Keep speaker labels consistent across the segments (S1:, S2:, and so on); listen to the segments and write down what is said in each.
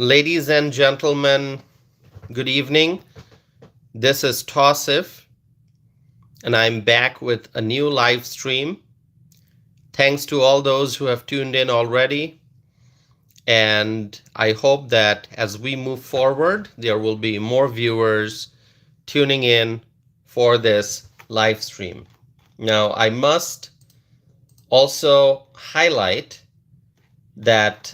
S1: Ladies and gentlemen, good evening. This is Tosif, and I'm back with a new live stream. Thanks to all those who have tuned in already. And I hope that as we move forward, there will be more viewers tuning in for this live stream. Now, I must also highlight that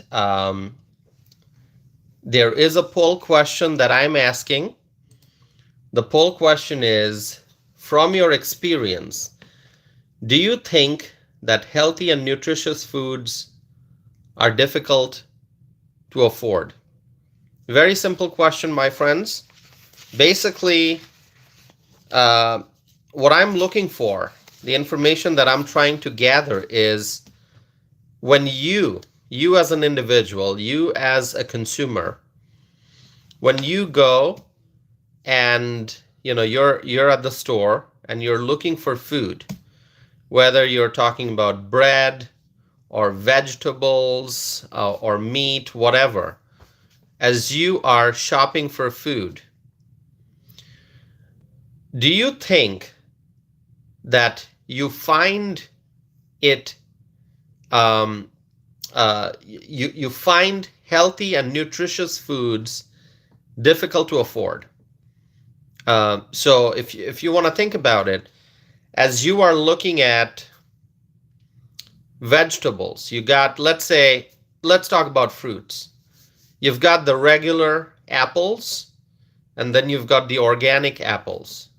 S1: there is a poll question that I'm asking. The poll question is, from your experience, do you think that healthy and nutritious foods are difficult to afford? Very simple question, my friends. Basically, what I'm looking for, the information that I'm trying to gather is when you as an individual, you as a consumer, when you go and you're at the store and you're looking for food, whether you're talking about bread or vegetables or meat, whatever, as you are shopping for food, do you think that you find it you find healthy and nutritious foods difficult to afford? So if you want to think about it, as you are looking at vegetables, you got, let's talk about fruits. You've got the regular apples, and then you've got the organic apples.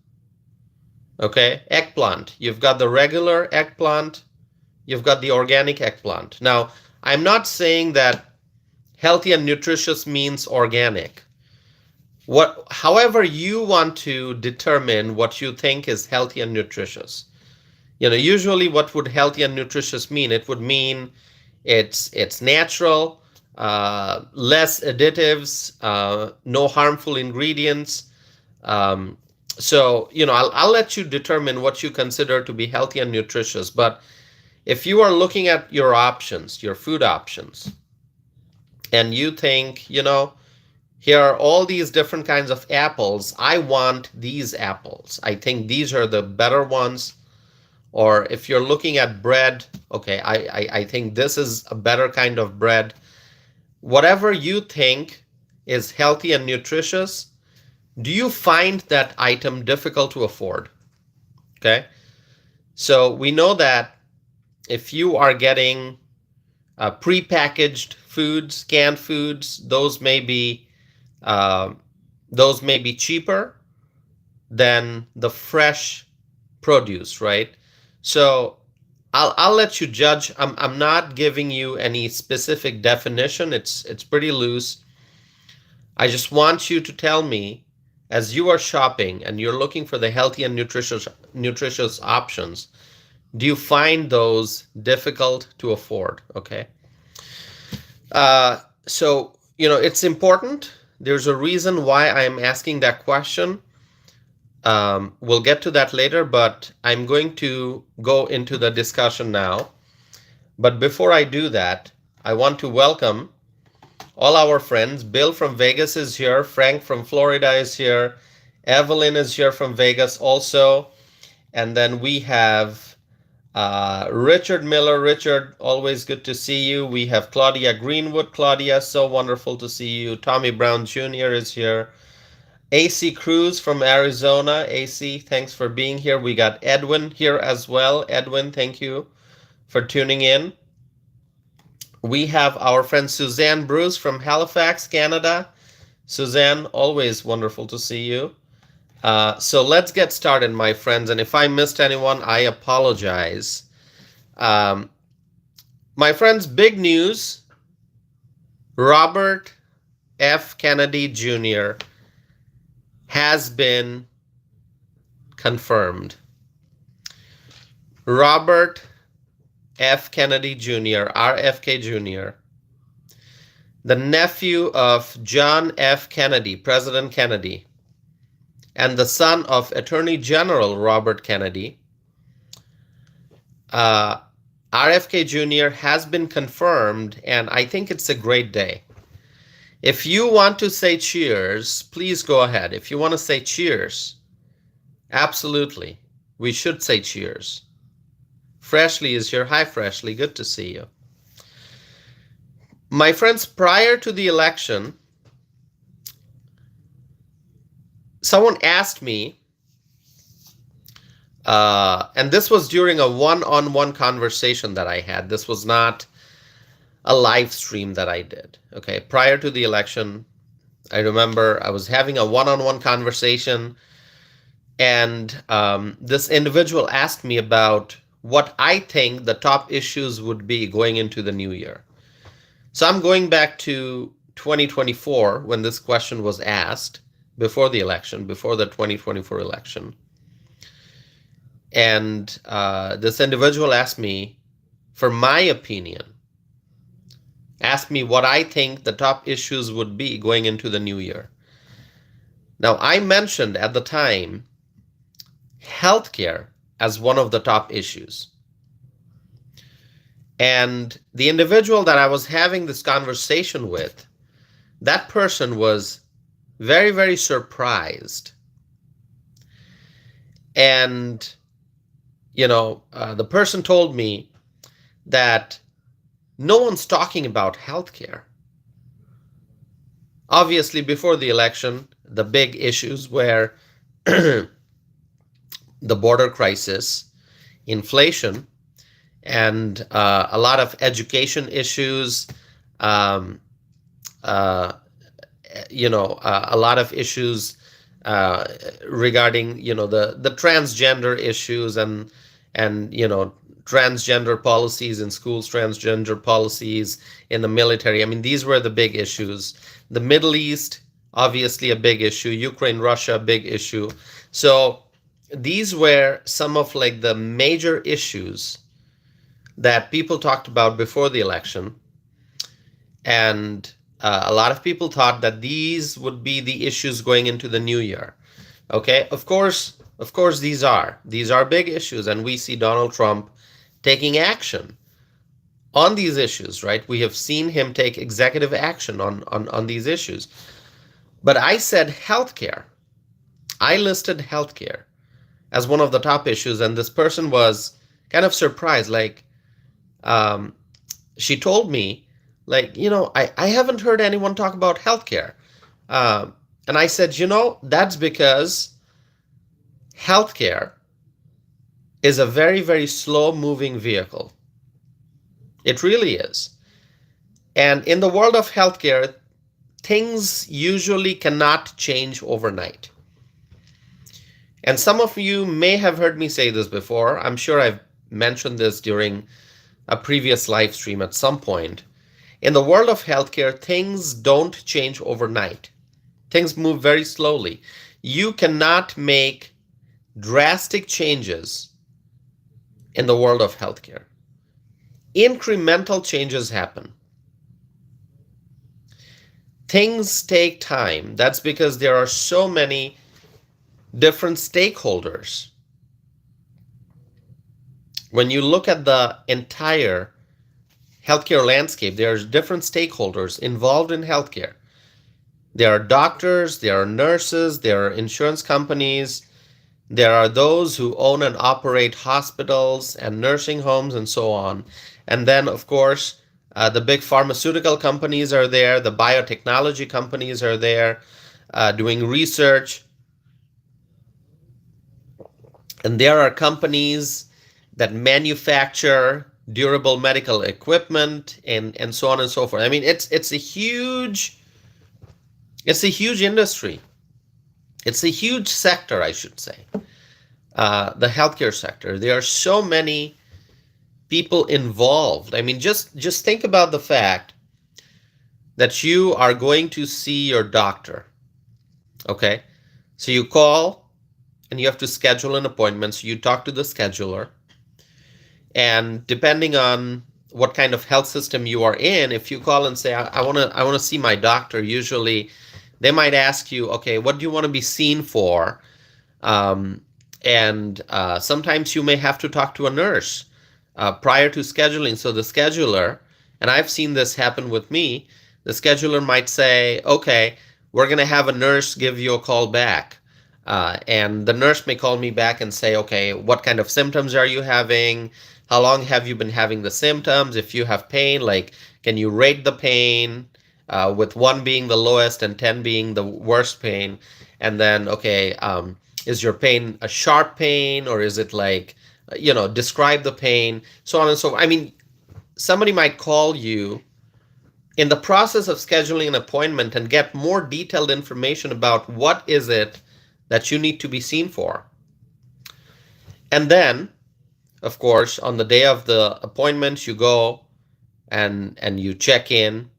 S1: Okay, eggplant. You've got the regular eggplant. You've got the organic eggplant. Now, I'm not saying that healthy and nutritious means organic. However you want to determine what you think is healthy and nutritious. Usually what would healthy and nutritious mean? It would mean it's natural, less additives, no harmful ingredients. So I'll let you determine what you consider to be healthy and nutritious. But if you are looking at your options, your food options, and you think, here are all these different kinds of apples, I want these apples, I think these are the better ones. Or if you're looking at bread, okay, I think this is a better kind of bread. Whatever you think is healthy and nutritious, do you find that item difficult to afford? Okay, so we know that if you are getting prepackaged foods, canned foods, those may be cheaper than the fresh produce, right? So I'll let you judge. I'm not giving you any specific definition. It's pretty loose. I just want you to tell me, as you are shopping and you're looking for the healthy and nutritious options, do you find those difficult to afford? Okay. So it's important. There's a reason why I'm asking that question. We'll get to that later, but I'm going to go into the discussion now. But before I do that, I want to welcome all our friends. Bill from Vegas is here. Frank from Florida is here. Evelyn is here from Vegas also. And then we have Richard Miller. Richard, always good to see you. We have Claudia Greenwood. Claudia, so wonderful to see you. Tommy Brown Jr. is here. AC Cruz from Arizona. AC, thanks for being here. We got Edwin here as well. Edwin, thank you for tuning in. We have our friend Suzanne Bruce from Halifax, Canada. Suzanne, always wonderful to see you. So let's get started, my friends. And if I missed anyone, I apologize. My friends, big news. Robert F. Kennedy Jr. has been confirmed. Robert F. Kennedy Jr., RFK Jr., the nephew of John F. Kennedy, President Kennedy, and the son of Attorney General Robert Kennedy, RFK Jr. has been confirmed, and I think it's a great day. If you want to say cheers, please go ahead. If you want to say cheers, absolutely. We should say cheers. Freshly is here. Hi, Freshly. Good to see you. My friends, prior to the election, someone asked me, and this was during a one-on-one conversation that I had. This was not a live stream that I did. Okay, prior to the election, I remember I was having a one-on-one conversation, and this individual asked me about what I think the top issues would be going into the new year. So I'm going back to 2024 when this question was asked before the election, before the 2024 election. And this individual asked me, for my opinion, asked me what I think the top issues would be going into the new year. Now, I mentioned at the time healthcare as one of the top issues. And the individual that I was having this conversation with, that person was very, very surprised. And, the person told me that no one's talking about healthcare. Obviously, before the election, the big issues were the border crisis, inflation, and a lot of education issues, a lot of issues regarding, the transgender issues and transgender policies in schools, transgender policies in the military. I mean, these were the big issues. The Middle East, obviously a big issue. Ukraine, Russia, a big issue. So these were some of like the major issues that people talked about before the election. And a lot of people thought that these would be the issues going into the new year. Okay, of course, these are big issues, and we see Donald Trump taking action on these issues, right? We have seen him take executive action on these issues. But I said healthcare. I listed healthcare as one of the top issues, and this person was kind of surprised. Like, she told me, like, I haven't heard anyone talk about healthcare. And I said, that's because healthcare is a very, very slow-moving vehicle. It really is. And in the world of healthcare, things usually cannot change overnight. And some of you may have heard me say this before. I'm sure I've mentioned this during a previous live stream at some point. In the world of healthcare, things don't change overnight. Things move very slowly. You cannot make drastic changes in the world of healthcare. Incremental changes happen. Things take time. That's because there are so many different stakeholders. When you look at the entire healthcare landscape, there are different stakeholders involved in healthcare. There are doctors, there are nurses, there are insurance companies, there are those who own and operate hospitals and nursing homes and so on. And then, of course, the big pharmaceutical companies are there, the biotechnology companies are there, doing research. And there are companies that manufacture durable medical equipment and so on and so forth. I mean, it's a huge industry. It's a huge sector, I should say. The healthcare sector. There are so many people involved. I mean, just think about the fact that you are going to see your doctor. Okay? So you call and you have to schedule an appointment. So you talk to the scheduler. And depending on what kind of health system you are in, if you call and say, I want to see my doctor, usually they might ask you, okay, what do you want to be seen for? And sometimes you may have to talk to a nurse prior to scheduling. So the scheduler, and I've seen this happen with me, The scheduler might say, okay, we're going to have a nurse give you a call back. And the nurse may call me back and say, okay, what kind of symptoms are you having? How long have you been having the symptoms? If you have pain, like, can you rate the pain with 1 being the lowest and 10 being the worst pain? And then, okay, is your pain a sharp pain, or is it like, describe the pain, so on and so forth. I mean, somebody might call you in the process of scheduling an appointment and get more detailed information about what is it that you need to be seen for. And then, of course, on the day of the appointment, you go and you check in,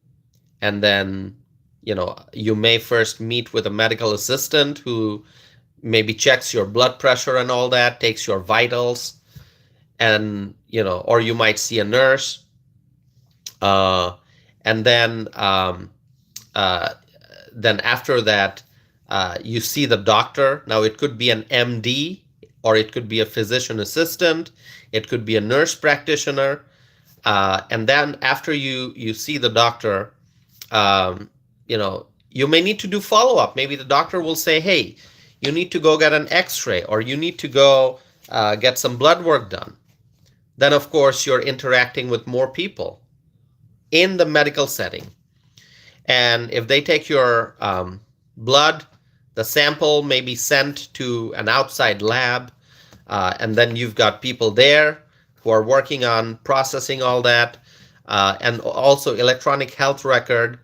S1: and then, you may first meet with a medical assistant who maybe checks your blood pressure and all that, takes your vitals, and, or you might see a nurse. And then after that, you see the doctor. Now, it could be an MD, or it could be a physician assistant. It could be a nurse practitioner. And then after you see the doctor, you may need to do follow-up. Maybe the doctor will say, hey, you need to go get an x-ray, or you need to go get some blood work done. Then, of course, you're interacting with more people in the medical setting. And if they take your blood, the sample may be sent to an outside lab, and then you've got people there who are working on processing all that, and also electronic health record.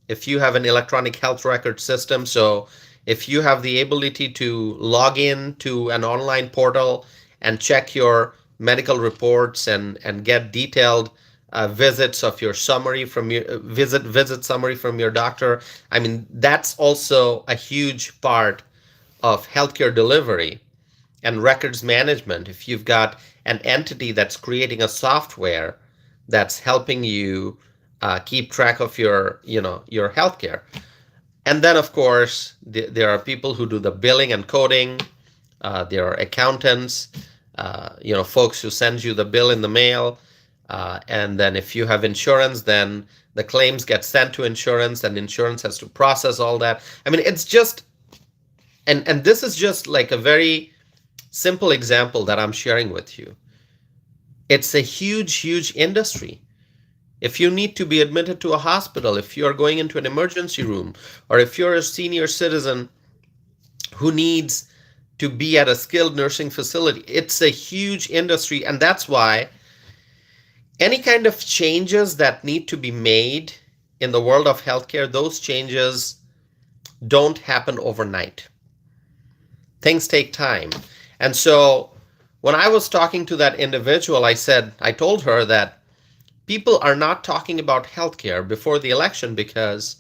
S1: If you have an electronic health record system, so if you have the ability to log in to an online portal and check your medical reports and get detailed visits of your summary from your visit summary from your doctor. I mean, that's also a huge part of healthcare delivery and records management. If you've got an entity that's creating a software that's helping you keep track of your healthcare. And then, of course, there are people who do the billing and coding. There are accountants, folks who send you the bill in the mail. And then if you have insurance, then the claims get sent to insurance, and insurance has to process all that. I mean, it's just, and this is just like a very simple example that I'm sharing with you. It's a huge, huge industry. If you need to be admitted to a hospital, if you're going into an emergency room, or if you're a senior citizen who needs to be at a skilled nursing facility, it's a huge industry. And that's why any kind of changes that need to be made in the world of healthcare, those changes don't happen overnight. Things take time. And so when I was talking to that individual, I told her that people are not talking about healthcare before the election because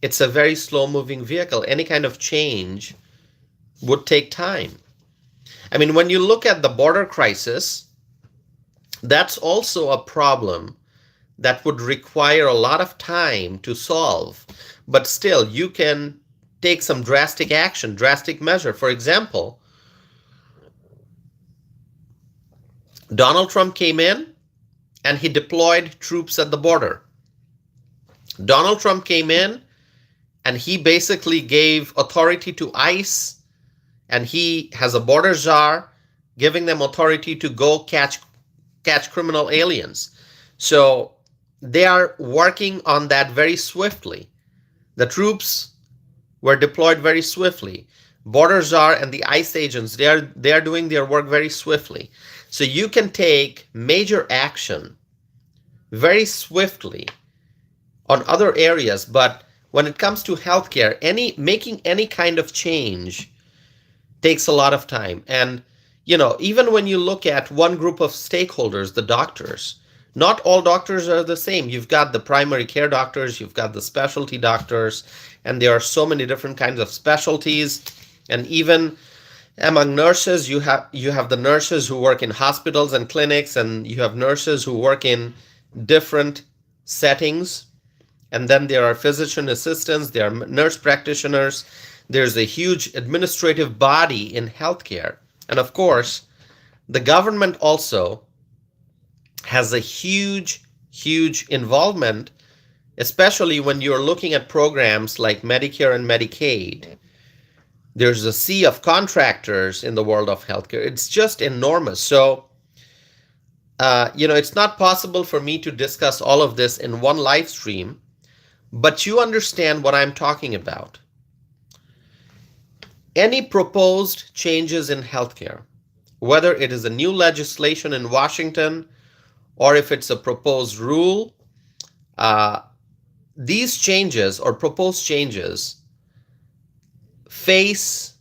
S1: it's a very slow-moving vehicle. Any kind of change would take time. I mean, when you look at the border crisis, that's also a problem that would require a lot of time to solve. But still, you can take some drastic action, drastic measure. For example, Donald Trump came in and he deployed troops at the border. Donald Trump came in and he basically gave authority to ICE, and he has a border czar giving them authority to go catch criminal aliens. So they are working on that very swiftly. The troops were deployed very swiftly. Border czar and the ICE agents, they are doing their work very swiftly. So you can take major action very swiftly on other areas, but when it comes to healthcare, making any kind of change takes a lot of time. And even when you look at one group of stakeholders, the doctors, not all doctors are the same. You've got the primary care doctors, you've got the specialty doctors, and there are so many different kinds of specialties. And even among nurses, you have the nurses who work in hospitals and clinics, and you have nurses who work in different settings. And then there are physician assistants, there are nurse practitioners. There's a huge administrative body in healthcare. And of course, the government also has a huge, huge involvement especially when you're looking at programs like Medicare and Medicaid. There's a sea of contractors in the world of healthcare. It's just enormous. So, it's not possible for me to discuss all of this in one live stream, but you understand what I'm talking about. Any proposed changes in healthcare, whether it is a new legislation in Washington or if it's a proposed rule, these changes or proposed changes face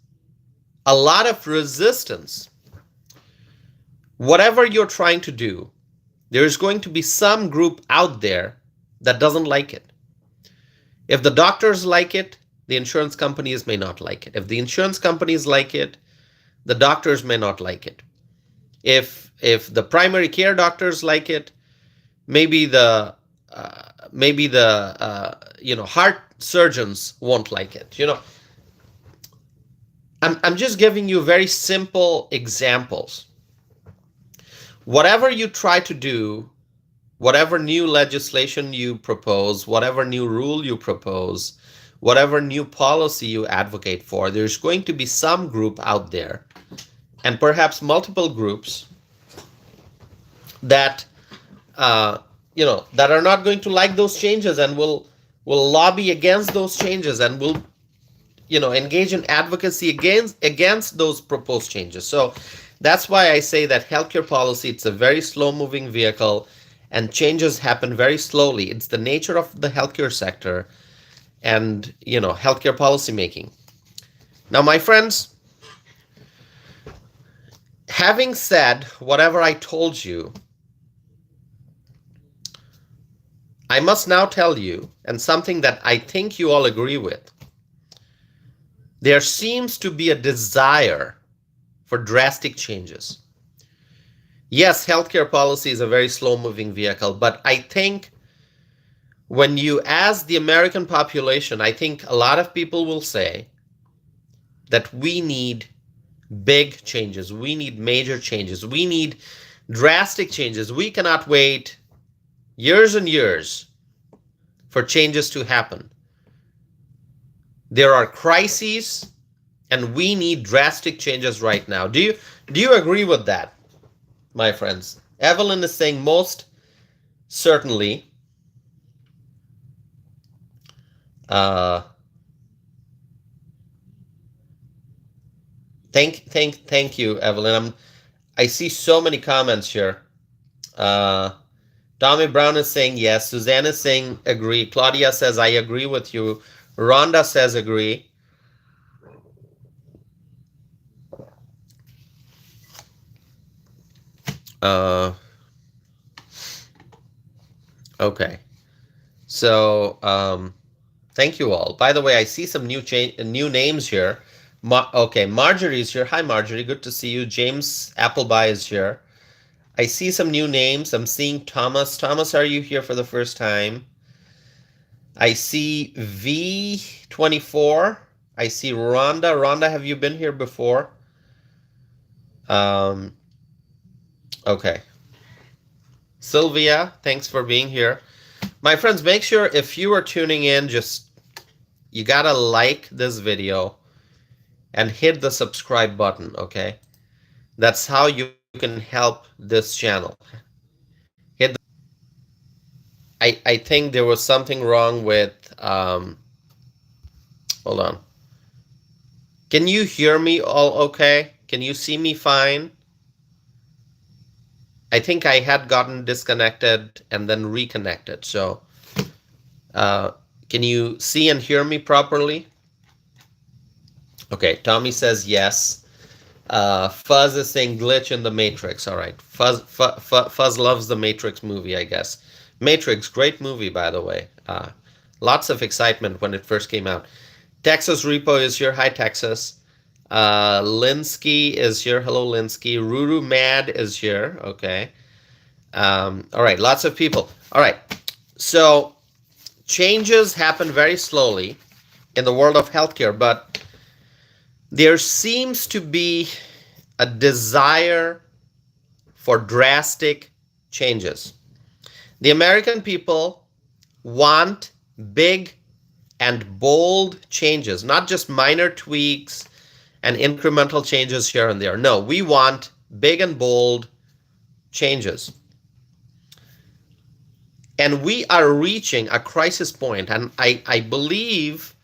S1: a lot of resistance. Whatever you're trying to do, there's going to be some group out there that doesn't like it. If the doctors like it, the insurance companies may not like it. If the insurance companies like it, the doctors may not like it. If the primary care doctors like it, maybe the heart surgeons won't like it. I'm just giving you very simple examples. Whatever you try to do, whatever new legislation you propose, whatever new rule you propose, whatever new policy you advocate for, there's going to be some group out there, and perhaps multiple groups, that that are not going to like those changes and will lobby against those changes and will engage in advocacy against those proposed changes. So that's why I say that healthcare policy, it's a very slow-moving vehicle, and changes happen very slowly. It's the nature of the healthcare sector and healthcare policy making. Now, my friends, having said whatever I told you, I must now tell you, and something that I think you all agree with, there seems to be a desire for drastic changes. Yes, healthcare policy is a very slow-moving vehicle, but I think when you ask the American population, I think a lot of people will say that we need big changes. We need major changes. We need drastic changes. We cannot wait years and years for changes to happen. There are crises, and we need drastic changes right now. Do you agree with that, my friends? Evelyn is saying most certainly. Thank you, Evelyn. I see so many comments here. Tommy Brown is saying yes. Suzanne is saying agree. Claudia says I agree with you. Rhonda says agree. Okay. So thank you all. By the way, I see some new names here. Okay, Marjorie's here. Hi, Marjorie. Good to see you. James Appleby is here. I see some new names. I'm seeing Thomas. Thomas, are you here for the first time? I see V24. I see Rhonda. Rhonda, have you been here before? Okay. Sylvia, thanks for being here. My friends, make sure if you are tuning in, you gotta like this video and hit the subscribe button, okay? That's how you can help this channel. I think there was something wrong with, hold on. Can you hear me all okay? Can you see me fine? I think I had gotten disconnected and then reconnected. So can you see and hear me properly? Okay, Tommy says yes. Fuzz is saying glitch in the Matrix. All right, Fuzz loves the Matrix movie, I guess. Matrix, great movie, by the way. Lots of excitement when it first came out. Texas Repo is here. Hi, Texas. Linsky is here. Hello, Linsky. Ruru Mad is here. Okay. All right, lots of people. All right, so changes happen very slowly in the world of healthcare, but there seems to be a desire for drastic changes. The American people want big and bold changes, not just minor tweaks and incremental changes here and there. No, we want big and bold changes. And we are reaching a crisis point, and I believe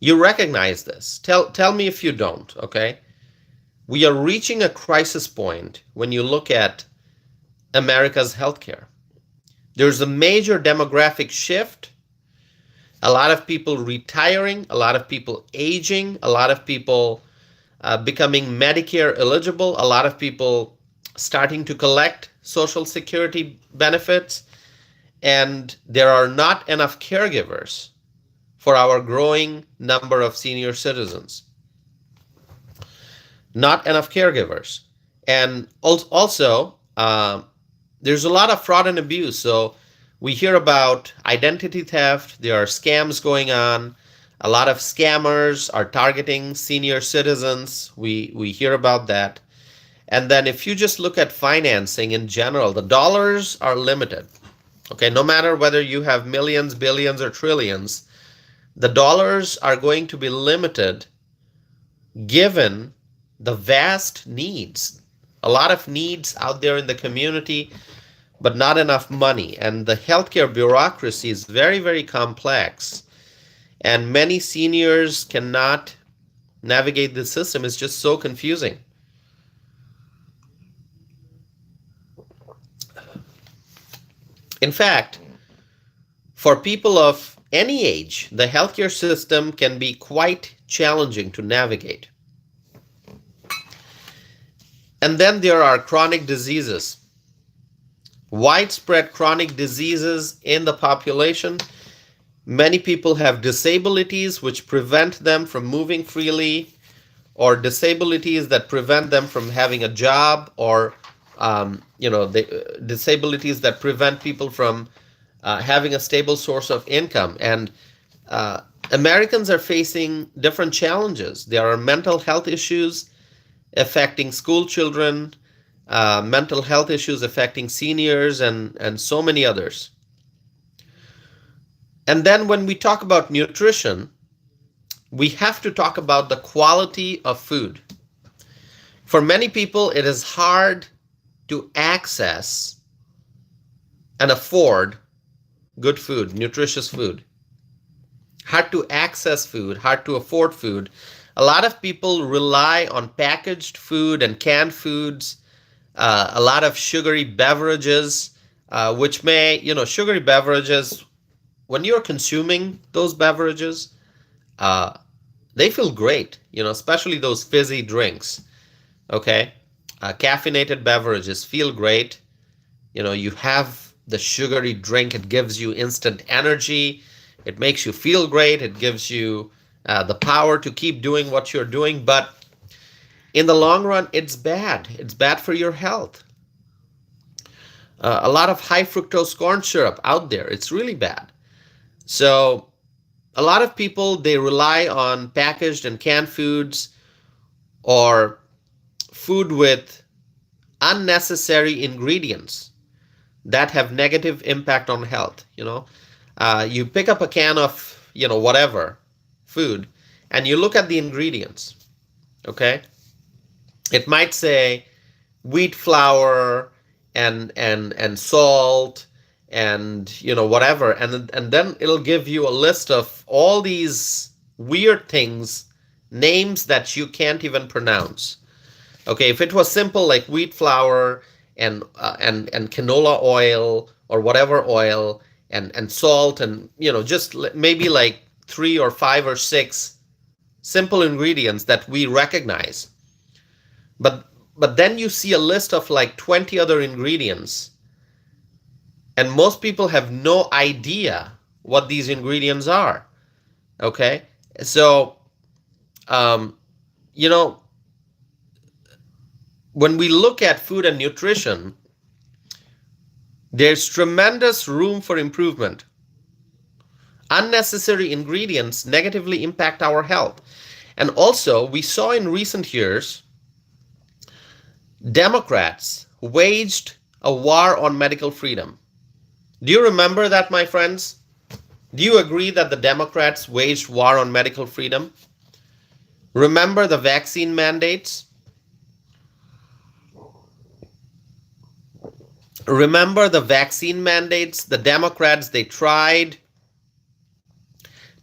S1: you recognize this. Tell me if you don't, okay? We are reaching a crisis point when you look at America's healthcare. There's a major demographic shift, a lot of people retiring, a lot of people aging, a lot of people becoming Medicare eligible, a lot of people starting to collect Social Security benefits, and there are not enough caregivers for our growing number of senior citizens. Not enough caregivers. And also, there's a lot of fraud and abuse. So we hear about identity theft. There are scams going on. A lot of scammers are targeting senior citizens. We hear about that. And then if you just look at financing in general, the dollars are limited. Okay, no matter whether you have millions, billions, or trillions, the dollars are going to be limited given the vast needs. A lot of needs out there in the community, but not enough money. And the healthcare bureaucracy is very, very complex. And many seniors cannot navigate the system. It's just so confusing. In fact, for people of any age, the healthcare system can be quite challenging to navigate. And then there are chronic diseases. Widespread chronic diseases in the population. Many people have disabilities which prevent them from moving freely, or disabilities that prevent them from having a job, or the disabilities that prevent people from having a stable source of income. And Americans are facing different challenges. There are mental health issues affecting school children, mental health issues affecting seniors, and so many others. And then when we talk about nutrition, we have to talk about the quality of food. For many people, it is hard to access and afford good food, nutritious food. Hard to access food, hard to afford food. A lot of people rely on packaged food and canned foods, a lot of sugary beverages, which may, sugary beverages, when you're consuming those beverages, they feel great, especially those fizzy drinks, okay? Caffeinated beverages feel great. You have the sugary drink, it gives you instant energy. It makes you feel great. It gives you the power to keep doing what you're doing. But in the long run, it's bad. It's bad for your health. A lot of high fructose corn syrup out there. It's really bad. So a lot of people, they rely on packaged and canned foods or food with unnecessary ingredients that have negative impact on health. You pick up a can of, whatever food, and you look at the ingredients, okay? It might say wheat flour and salt and, whatever. And then it'll give you a list of all these weird things, names that you can't even pronounce. Okay, if it was simple like wheat flour and canola oil or whatever oil and salt and, just maybe like 3 or 5 or 6 simple ingredients that we recognize. But then you see a list of like 20 other ingredients, and most people have no idea what these ingredients are. Okay, so when we look at food and nutrition, there's tremendous room for improvement. Unnecessary ingredients negatively impact our health. And also, we saw in recent years, Democrats waged a war on medical freedom. Do you remember that, my friends? Do you agree that the Democrats waged war on medical freedom? Remember the vaccine mandates? Remember the vaccine mandates? The Democrats, they tried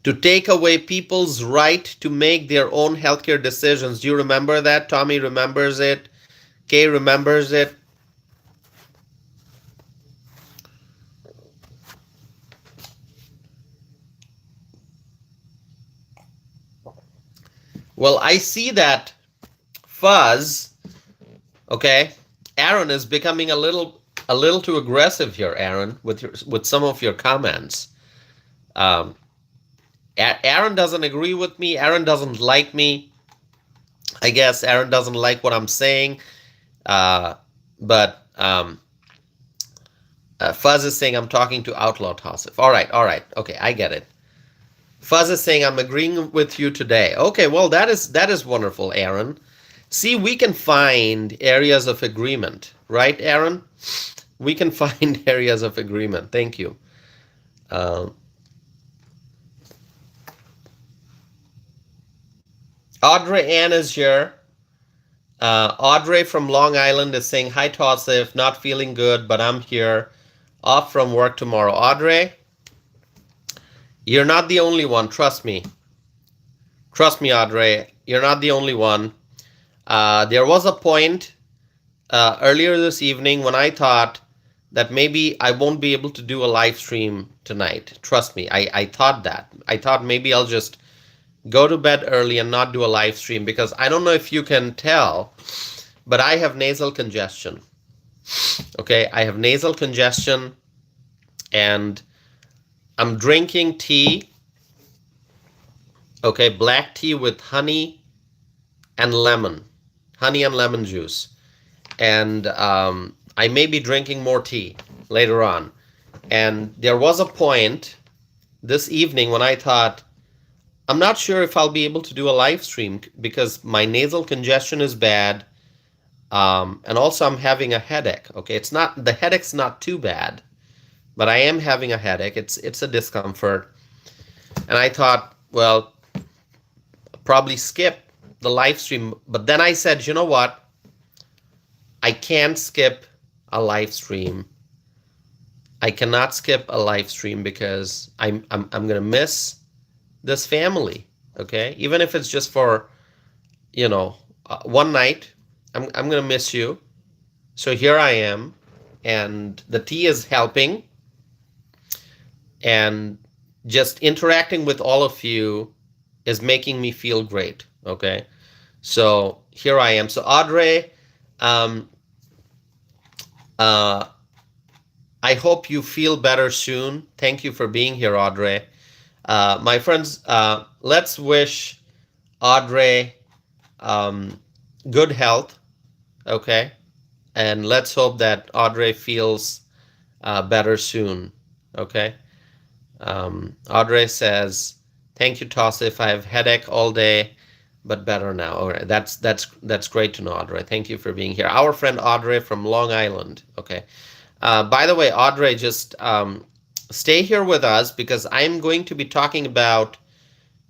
S1: to take away people's right to make their own healthcare decisions. Do you remember that? Tommy remembers it. Kay remembers it. Well, I see that Fuzz, okay, Aaron is becoming a little too aggressive here, Aaron, with some of your comments. Aaron doesn't agree with me. Aaron doesn't like me. I guess Aaron doesn't like what I'm saying. But Fuzz is saying I'm talking to Outlaw Tossif. All right. Okay, I get it. Fuzz is saying I'm agreeing with you today. Okay, well, that is wonderful, Aaron. See, we can find areas of agreement, right, Aaron? We can find areas of agreement. Thank you. Audrey Ann is here. Audrey from Long Island is saying, hi, Tossif, not feeling good, but I'm here, off from work tomorrow. Audrey, you're not the only one. Trust me. Trust me, Audrey. You're not the only one. There was a point earlier this evening when I thought that maybe I won't be able to do a live stream tonight. Trust me. I thought that. I thought maybe I'll just go to bed early and not do a live stream because I don't know if you can tell, but I have nasal congestion. Okay, I have nasal congestion and I'm drinking tea, okay, black tea with honey and lemon juice. And I may be drinking more tea later on. And there was a point this evening when I thought, I'm not sure if I'll be able to do a live stream because my nasal congestion is bad. And also I'm having a headache. Okay, the headache's not too bad, but I am having a headache. It's a discomfort. And I thought, well, probably skip the live stream. But then I said, you know what? I can't skip a live stream. I cannot skip a live stream because I'm gonna miss this family. Okay, even if it's just for, one night, I'm gonna miss you. So here I am, and the tea is helping, and just interacting with all of you is making me feel great. Okay, so here I am. So Audrey, I hope you feel better soon. Thank you for being here, Audrey. My friends, let's wish Audrey good health, okay? And let's hope that Audrey feels better soon, okay? Audrey says, thank you, Tossif. I have headache all day, but better now. All right, that's great to know, Audrey. Thank you for being here. Our friend Audrey from Long Island, okay? By the way, Audrey, just stay here with us because I'm going to be talking about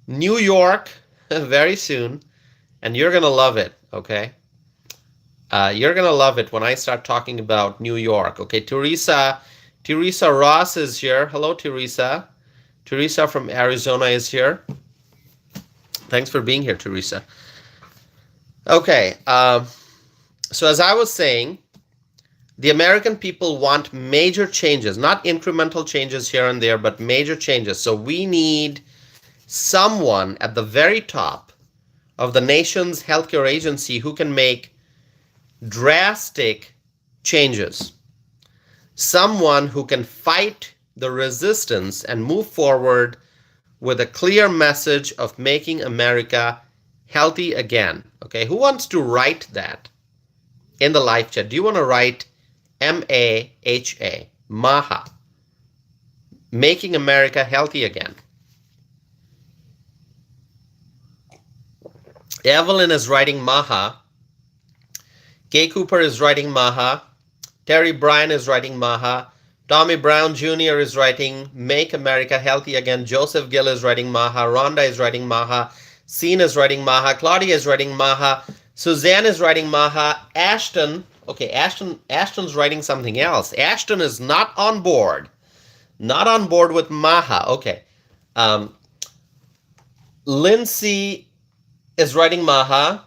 S1: New York very soon, and you're going to love it, okay? You're going to love it when I start talking about New York, okay? Teresa Ross is here. Hello, Teresa. Teresa from Arizona is here. Thanks for being here, Teresa. Okay, so as I was saying, the American people want major changes, not incremental changes here and there, but major changes. So we need someone at the very top of the nation's healthcare agency who can make drastic changes. Someone who can fight the resistance and move forward with a clear message of making America healthy again. Okay, who wants to write that in the live chat? Do you want to write MAHA, MAHA, making America healthy again? Evelyn is writing MAHA. Kay Cooper is writing MAHA. Terry Bryan is writing MAHA. Tommy Brown Jr. is writing Make America Healthy Again. Joseph Gill is writing Maha. Rhonda is writing Maha. Scene is writing Maha. Claudia is writing Maha. Suzanne is writing Maha. Ashton, okay, Ashton's writing something else. Ashton is not on board. Not on board with Maha. Okay. Lindsay is writing Maha.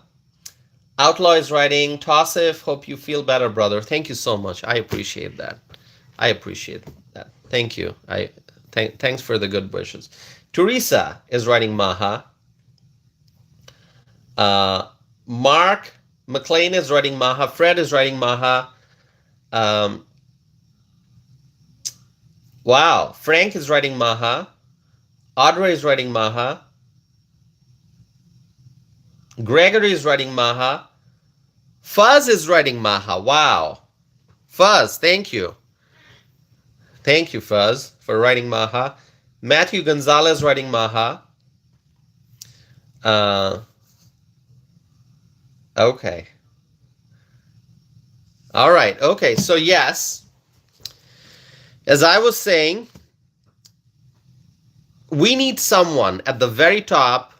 S1: Outlaw is writing Tossif. Hope you feel better, brother. Thank you so much. I appreciate that. I appreciate that. Thank you. Thanks for the good wishes. Teresa is writing Maha. Mark McLean is writing Maha. Fred is writing Maha. Wow. Frank is writing Maha. Audrey is writing Maha. Gregory is writing Maha. Fuzz is writing Maha. Wow. Fuzz, thank you. Thank you, Fuzz, for writing Maha. Matthew Gonzalez writing Maha. Okay. All right. Okay. So yes, as I was saying, we need someone at the very top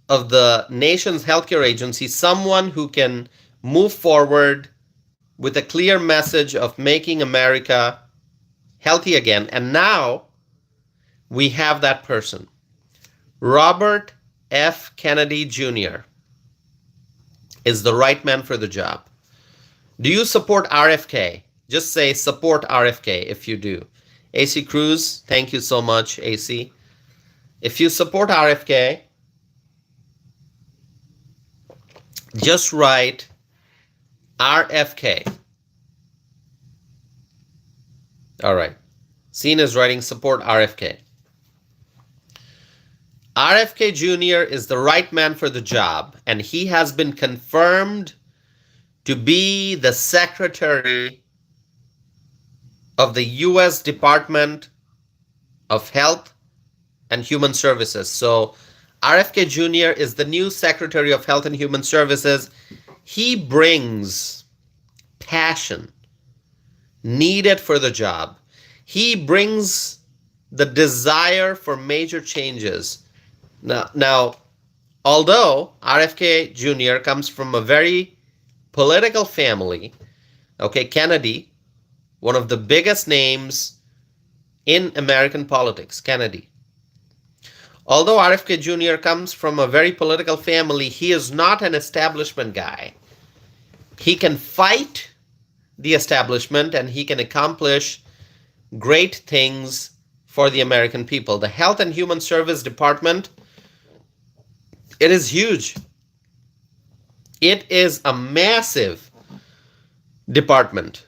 S1: of the nation's healthcare agency, someone who can move forward with a clear message of making America healthy again. And now we have that person, Robert F. Kennedy Jr. is the right man for the job. Do you support RFK? Just say support RFK if you do. AC Cruz, thank you so much, AC. If you support RFK, just write RFK. All right. Scene is writing support RFK. RFK Jr. is the right man for the job, and he has been confirmed to be the Secretary of the U.S. Department of Health and Human Services. So RFK Jr. is the new Secretary of Health and Human Services. He brings passion needed for the job. He brings the desire for major changes. Now, although RFK Jr. comes from a very political family, okay, Kennedy, one of the biggest names in American politics, Kennedy. Although RFK Jr. comes from a very political family, he is not an establishment guy. He can fight the establishment and he can accomplish great things for the American people. The Health and Human Service Department, it is huge. It is a massive department.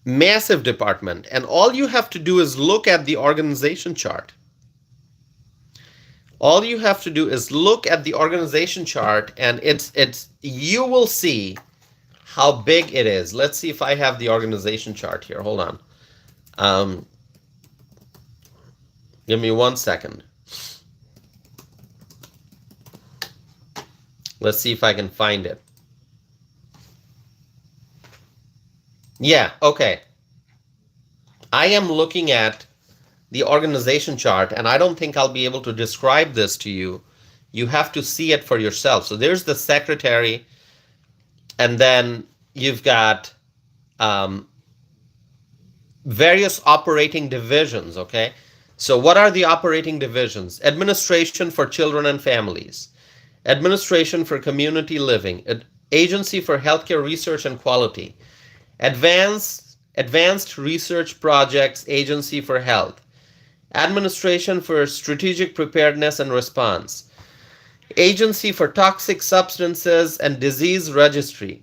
S1: Massive department. And all you have to do is look at the organization chart. All you have to do is look at the organization chart, and you will see how big it is. Let's see if I have the organization chart here. Hold on. Give me 1 second. Let's see if I can find it. Yeah, okay. I am looking at the organization chart, and I don't think I'll be able to describe this to you. You have to see it for yourself. So there's the secretary, and then you've got various operating divisions, okay? So what are the operating divisions? Administration for Children and Families, Administration for Community Living, Agency for Healthcare Research and Quality, Advanced Research Projects Agency for Health, Administration for Strategic Preparedness and Response, Agency for Toxic Substances and Disease Registry,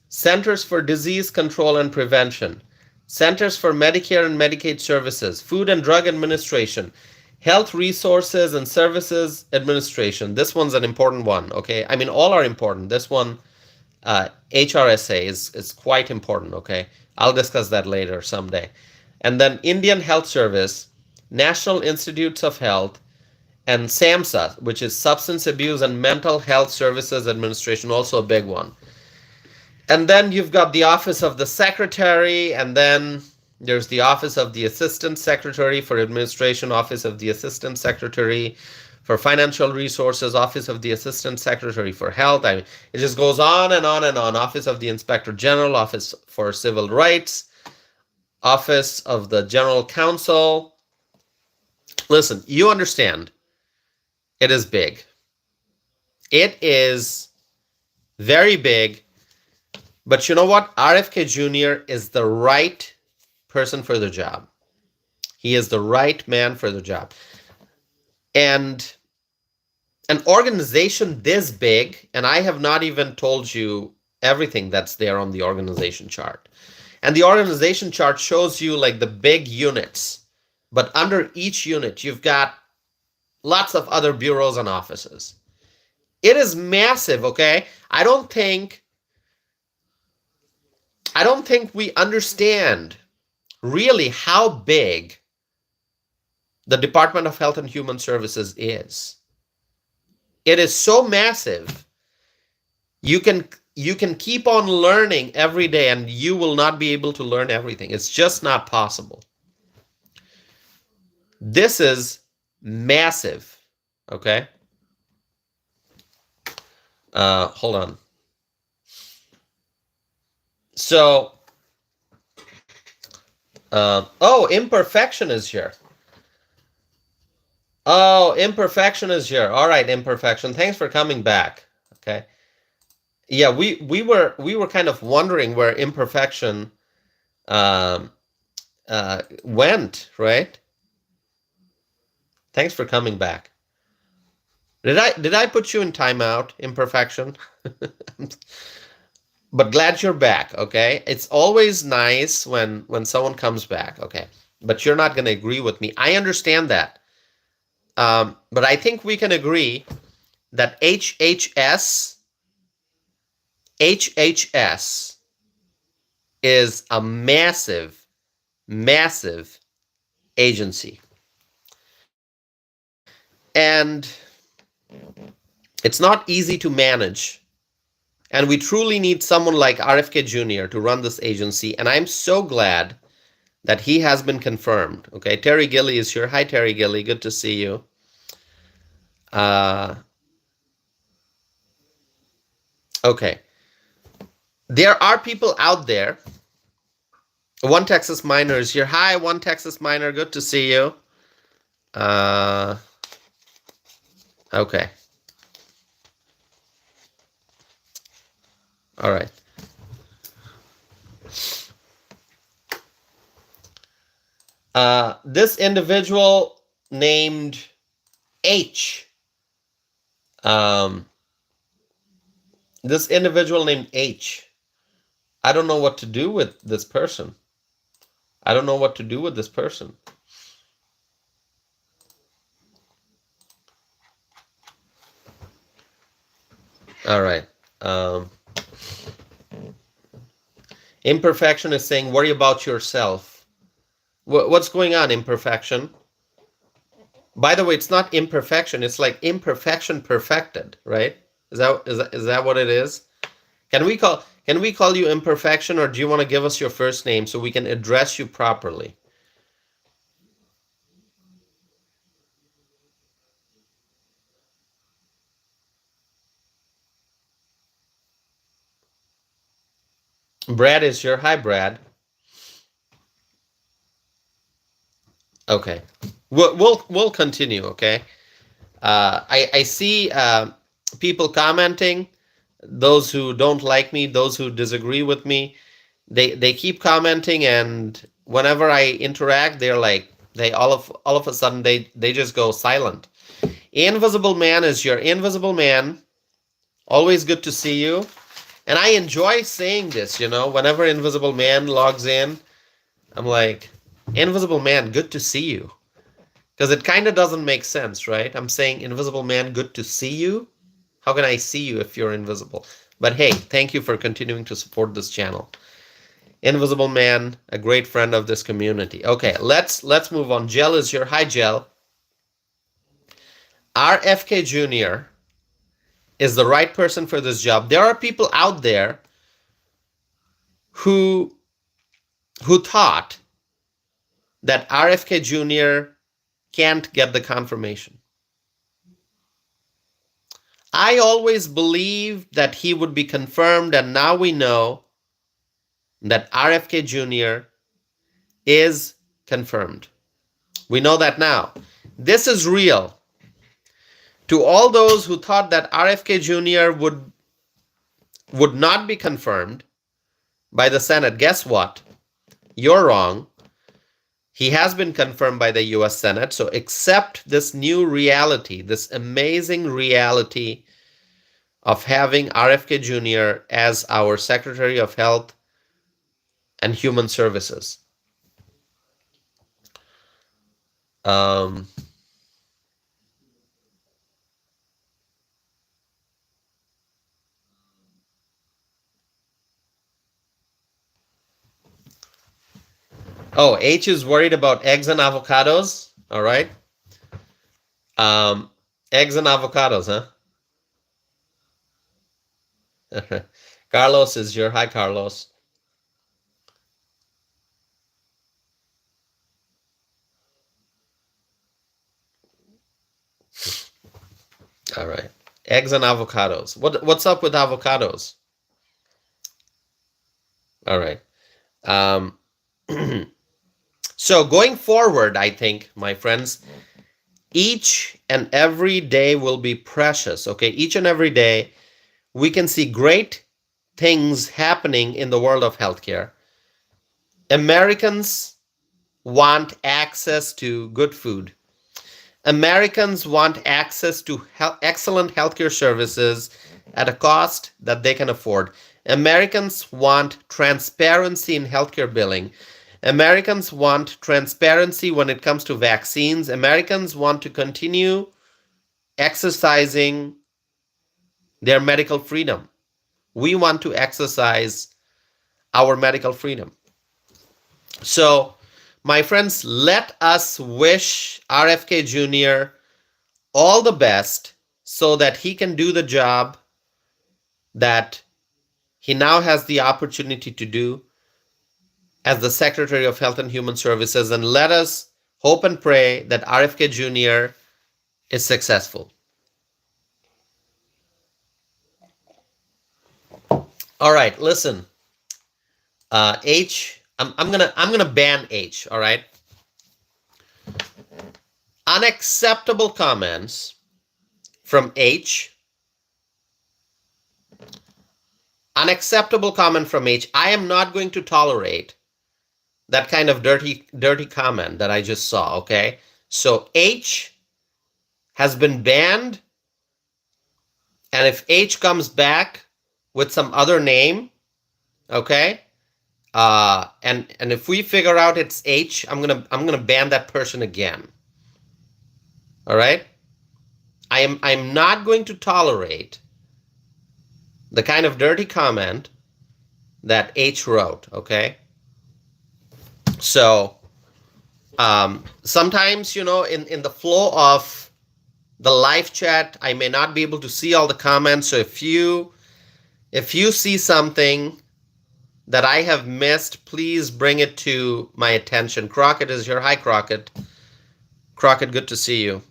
S1: Centers for Disease Control and Prevention, Centers for Medicare and Medicaid Services, Food and Drug Administration, Health Resources and Services Administration. This one's an important one, okay? I mean, all are important. This one, HRSA, is quite important, okay? I'll discuss that later someday. And then Indian Health Service, National Institutes of Health, and SAMHSA, which is Substance Abuse and Mental Health Services Administration, also a big one. And then you've got the Office of the Secretary, and then There's the Office of the Assistant Secretary for Administration, Office of the Assistant Secretary for Financial Resources, Office of the Assistant Secretary for Health. It just goes on and on and on. Office of the Inspector General, Office for Civil Rights, Office of the General Counsel. Listen, you understand, it is big. It is very big. But you know what? RFK Jr. is the right person for the job. He is the right man for the job. And an organization this big, and I have not even told you everything that's there on the organization chart. And the organization chart shows you like the big units. But under each unit, you've got lots of other bureaus and offices. It is massive, okay? I don't think we understand really how big the Department of Health and Human Services is. It is so massive. You can keep on learning every day and you will not be able to learn everything. It's just not possible. This is massive, okay? Hold on. So, oh, Imperfection is here. Oh, Imperfection is here. All right, Imperfection. Thanks for coming back. Okay. Yeah, we were kind of wondering where Imperfection went, right? Thanks for coming back. Did I put you in timeout, Imperfection? But glad you're back, okay? It's always nice when someone comes back, okay? But you're not going to agree with me. I understand that. But I think we can agree that HHS is a massive, massive agency. And it's not easy to manage. And we truly need someone like RFK Jr. to run this agency. And I'm so glad that he has been confirmed. Okay, Terry Gilly is here. Hi, Terry Gilly. Good to see you. Okay. There are people out there. One Texas Miner is here. Hi, One Texas Miner. Good to see you. Okay. All right. This individual named H. This individual named H. I don't know what to do with this person. I don't know what to do with this person. All right. Imperfection is saying, worry about yourself. What's going on, Imperfection? By the way, it's not imperfection. It's like imperfection perfected, right? Is that what it is? Can we call you Imperfection, or do you want to give us your first name so we can address you properly? Brad is here. Hi, Brad. Okay, we'll continue. Okay, I see people commenting. Those who don't like me, those who disagree with me, they keep commenting, and whenever I interact, they're like all of a sudden they just go silent. Invisible Man is here. Invisible Man, always good to see you. And I enjoy saying this, whenever Invisible Man logs in, I'm like, Invisible Man, good to see you. Because it kind of doesn't make sense, right? I'm saying, Invisible Man, good to see you. How can I see you if you're invisible? But hey, thank you for continuing to support this channel. Invisible Man, a great friend of this community. Okay, let's move on. Gel is here. Hi, Gel. RFK Jr. is the right person for this job. There are people out there who thought that RFK Jr. can't get the confirmation. I always believed that he would be confirmed, and now we know that RFK Jr. is confirmed. We know that now. This is real. To all those who thought that RFK Jr. would not be confirmed by the Senate, guess what? You're wrong. He has been confirmed by the US Senate. So accept this new reality, this amazing reality of having RFK Jr. as our Secretary of Health and Human Services. Oh, H is worried about eggs and avocados. All right. Eggs and avocados, huh? Carlos is here. Hi, Carlos. All right. Eggs and avocados. What's up with avocados? All right. So going forward, I think, my friends, each and every day will be precious. Okay. Each and every day we can see great things happening in the world of healthcare. Americans want access to good food. Americans want access to excellent healthcare services at a cost that they can afford. Americans want transparency in healthcare billing. Americans want transparency when it comes to vaccines. Americans want to continue exercising their medical freedom. We want to exercise our medical freedom. So, my friends, let us wish RFK Jr. all the best so that he can do the job that he now has the opportunity to do as the Secretary of Health and Human Services. And let us hope and pray that RFK Jr. is successful. All right, listen. H, I'm gonna ban H. All right. Unacceptable comments from H. Unacceptable comment from H. I am not going to tolerate that kind of dirty comment that I just saw. Okay. So H has been banned, and if H comes back with some other name, okay. And if we figure out it's H, I'm gonna ban that person again. All right. I'm not going to tolerate the kind of dirty comment that H wrote. Okay. So sometimes, in the flow of the live chat, I may not be able to see all the comments. So if you see something that I have missed, please bring it to my attention. Crockett is here. Hi, Crockett. Crockett, good to see you.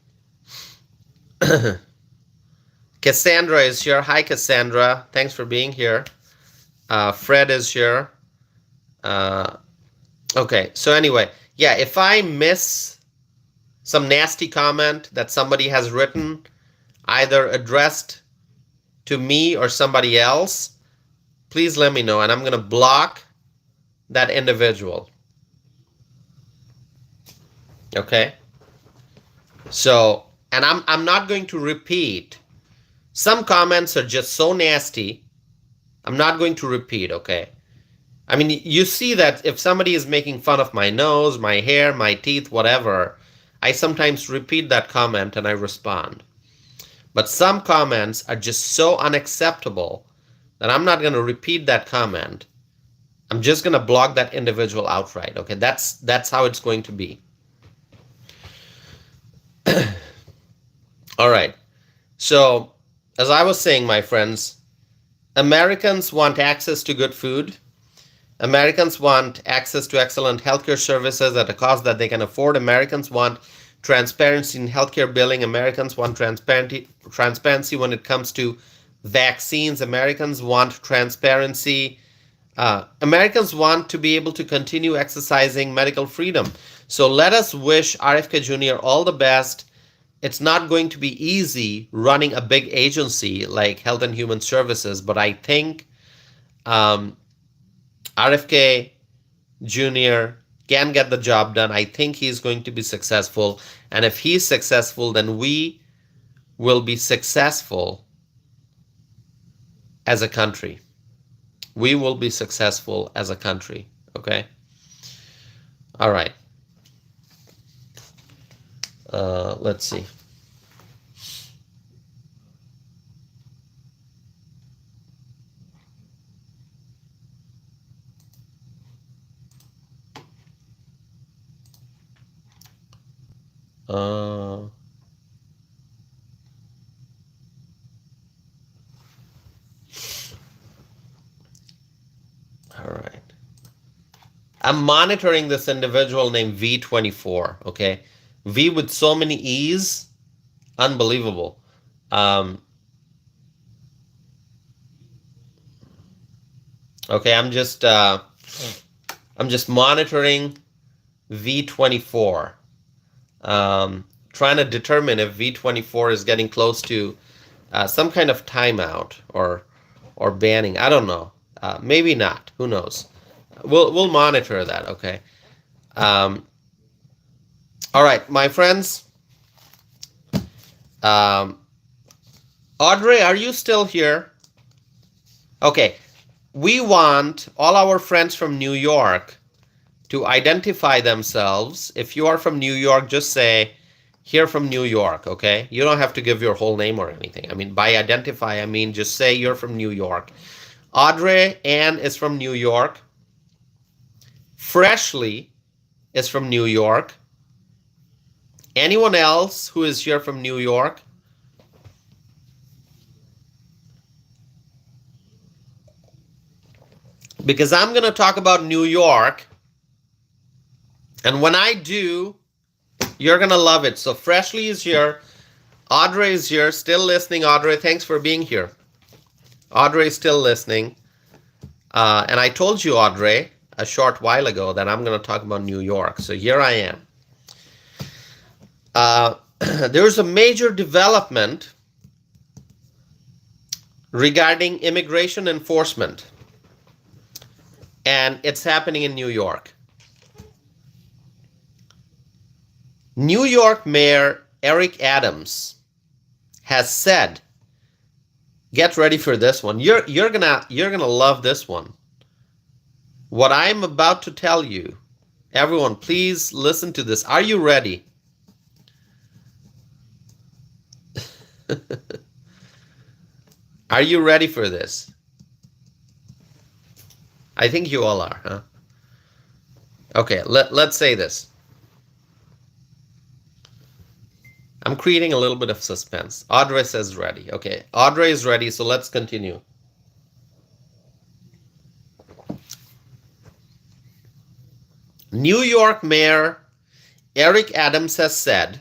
S1: Cassandra is here. Hi, Cassandra. Thanks for being here. Fred is here. Okay, so anyway, yeah, if I miss some nasty comment that somebody has written, either addressed to me or somebody else, please let me know, and I'm going to block that individual. Okay? So, and I'm not going to repeat. Some comments are just so nasty, I'm not going to repeat, okay? I mean, you see that if somebody is making fun of my nose, my hair, my teeth, whatever, I sometimes repeat that comment and I respond. But some comments are just so unacceptable that I'm not going to repeat that comment. I'm just going to block that individual outright. Okay, that's how it's going to be. All right. So, as I was saying, my friends, Americans want access to good food. Americans want access to excellent healthcare services at a cost that they can afford. Americans want transparency in healthcare billing. Americans want transparency when it comes to vaccines. Americans want transparency. Americans want to be able to continue exercising medical freedom. So let us wish RFK Jr. all the best. It's not going to be easy running a big agency like Health and Human Services, but I think RFK Jr. can get the job done. I think he's going to be successful. And if he's successful, then we will be successful as a country. We will be successful as a country. Okay? All right. Let's see. All right. I'm monitoring this individual named V24, okay? V with so many E's, unbelievable. Okay, I'm just monitoring V24. Trying to determine if V24 is getting close to some kind of timeout or banning. I don't know. Maybe not. Who knows? We'll monitor that. Okay. All right, my friends. Audrey, are you still here? Okay. We want all our friends from New York to identify themselves. If you are from New York, just say, here from New York, okay? You don't have to give your whole name or anything. I mean, by identify, I mean just say you're from New York. Audrey Ann is from New York. Freshly is from New York. Anyone else who is here from New York? Because I'm going to talk about New York. And when I do, you're going to love it. So Freshly is here. Audrey is here. Still listening, Audrey. Thanks for being here. Audrey is still listening. And I told you, Audrey, a short while ago that I'm going to talk about New York. So here I am. There's a major development regarding immigration enforcement. And it's happening in New York. New York Mayor Eric Adams has said, get ready for this one. You're gonna love this one. What I'm about to tell you, everyone, please listen to this. Are you ready? Are you ready for this? I think you all are, huh? Okay, let's say this. I'm creating a little bit of suspense. Audrey says ready. Okay, Audrey is ready, so let's continue. New York Mayor Eric Adams has said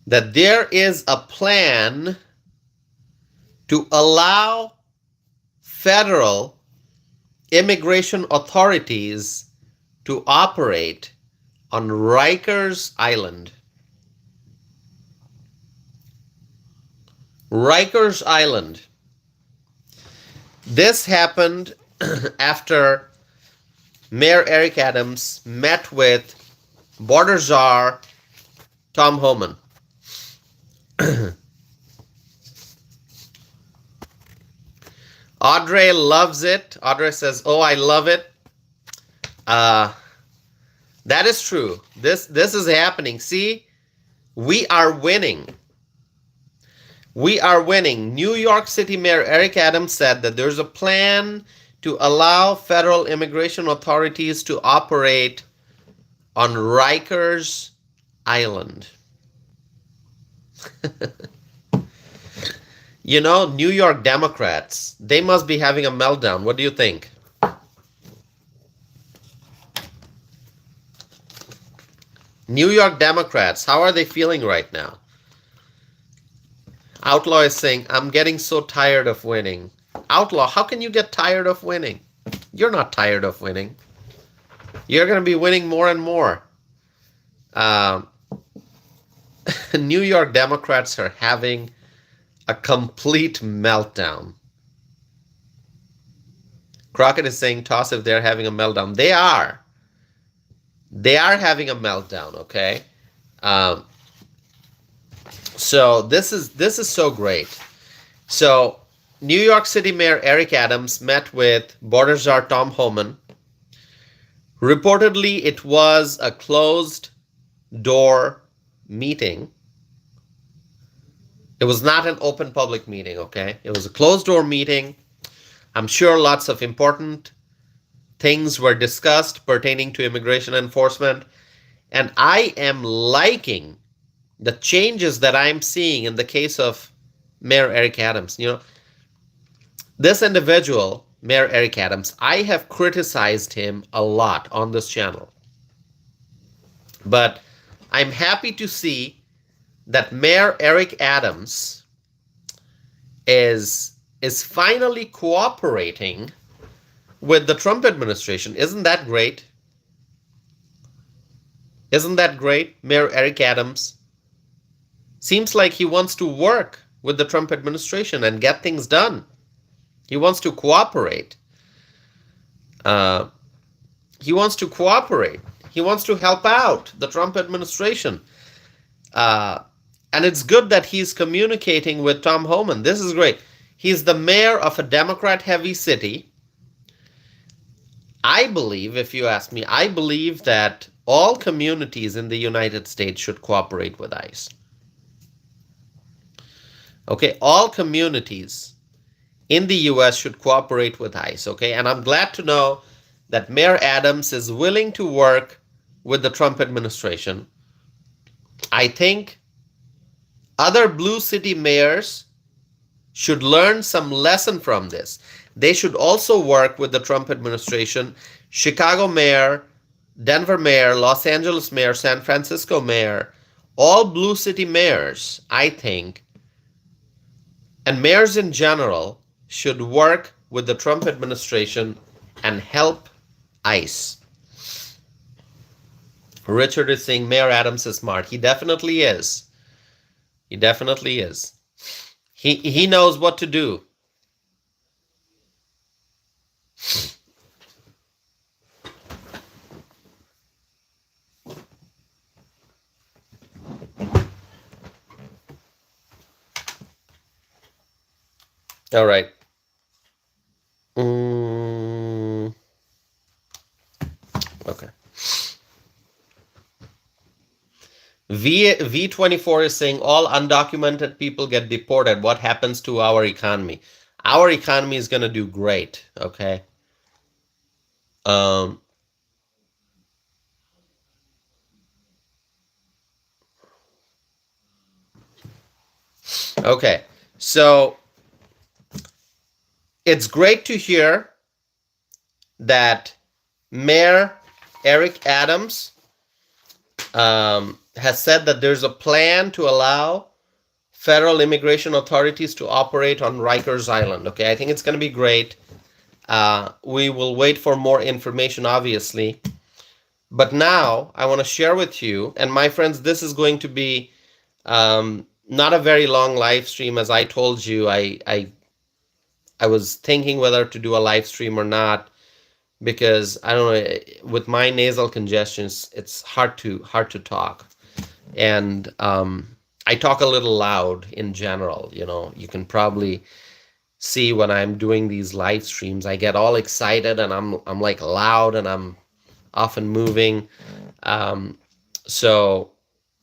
S1: that there is a plan to allow federal immigration authorities to operate on Rikers Island. Rikers Island. This happened after Mayor Eric Adams met with Border Czar Tom Homan. Audrey loves it. Audrey says, oh, I love it. That is true. This is happening. See, we are winning. We are winning. New York City Mayor Eric Adams said that there's a plan to allow federal immigration authorities to operate on Rikers Island. You know, New York Democrats, they must be having a meltdown. What do you think? New York Democrats, how are they feeling right now? Outlaw is saying, I'm getting so tired of winning. Outlaw, how can you get tired of winning? You're not tired of winning. You're going to be winning more and more. New York Democrats are having a complete meltdown. Crockett is saying, toss if they're having a meltdown. They are. They are having a meltdown, okay? So this is so great. So New York City Mayor Eric Adams met with border czar Tom Homan. Reportedly, it was a closed door meeting. It was not an open public meeting, okay? It was a closed door meeting. I'm sure lots of important things were discussed pertaining to immigration enforcement. And I am liking the changes that I'm seeing in the case of Mayor Eric Adams. You know, this individual, Mayor Eric Adams, I have criticized him a lot on this channel. But I'm happy to see that Mayor Eric Adams is finally cooperating with the Trump administration. Isn't that great? Isn't that great? Mayor Eric Adams seems like he wants to work with the Trump administration and get things done. He wants to cooperate. He wants to cooperate. He wants to help out the Trump administration. And it's good that he's communicating with Tom Homan. This is great. He's the mayor of a Democrat-heavy city. I believe, if you ask me, I believe that all communities in the United States should cooperate with ICE. Okay, all communities in the U.S. should cooperate with ICE, okay? And I'm glad to know that Mayor Adams is willing to work with the Trump administration. I think other blue city mayors should learn some lesson from this. They should also work with the Trump administration. Chicago mayor, Denver mayor, Los Angeles mayor, San Francisco mayor, all blue city mayors, I think, and mayors in general should work with the Trump administration and help ICE. Richard is saying Mayor Adams is smart. He definitely is. He definitely is. He knows what to do. All right. Okay. V24 is saying all undocumented people get deported. What happens to our economy? Our economy is going to do great, okay? Okay, so it's great to hear that Mayor Eric Adams has said that there's a plan to allow federal immigration authorities to operate on Rikers Island. Okay, I think it's going to be great. We will wait for more information, obviously. But now I want to share with you, and my friends, this is going to be not a very long live stream. As I told you, I was thinking whether to do a live stream or not, because I don't know, with my nasal congestions, it's hard to talk. And I talk a little loud in general. You know, you can probably see when I'm doing these live streams, I get all excited and I'm like loud and I'm often moving. So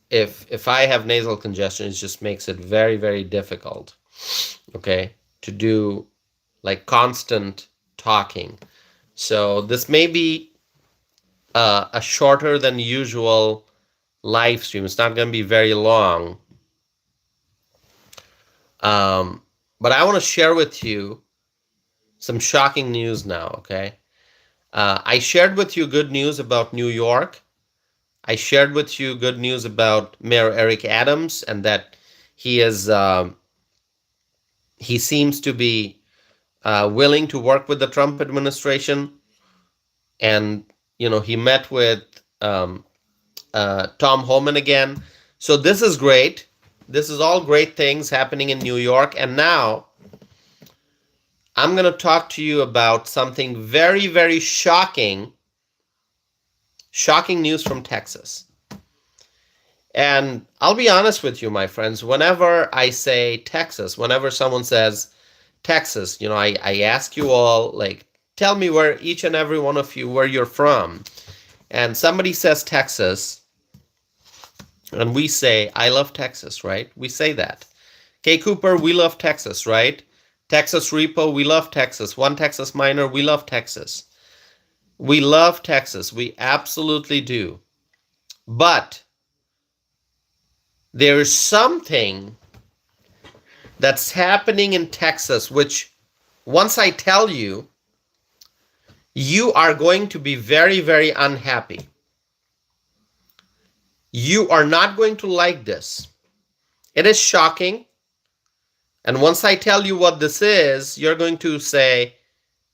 S1: if I have nasal congestion, it just makes it very, very difficult, okay, to do like constant talking. So this may be a shorter than usual live stream. It's not going to be very long. But I want to share with you some shocking news now, okay? I shared with you good news about New York. I shared with you good news about Mayor Eric Adams and that he is he seems to be willing to work with the Trump administration, and he met with Tom Homan again. So this is great. This is all great things happening in New York, and now I'm going to talk to you about something very, very shocking news from Texas. And I'll be honest with you, my friends, whenever I say Texas, whenever someone says Texas, I ask you all, like, tell me where each and every one of you, where you're from. And somebody says Texas, and we say, I love Texas, right? We say that. Kay Cooper, we love Texas, right? Texas Repo, we love Texas. One Texas Miner, we love Texas. We love Texas. We absolutely do. But there is something that's happening in Texas, which once I tell you, you are going to be very, very unhappy. You are not going to like this. It is shocking. And once I tell you what this is, you're going to say,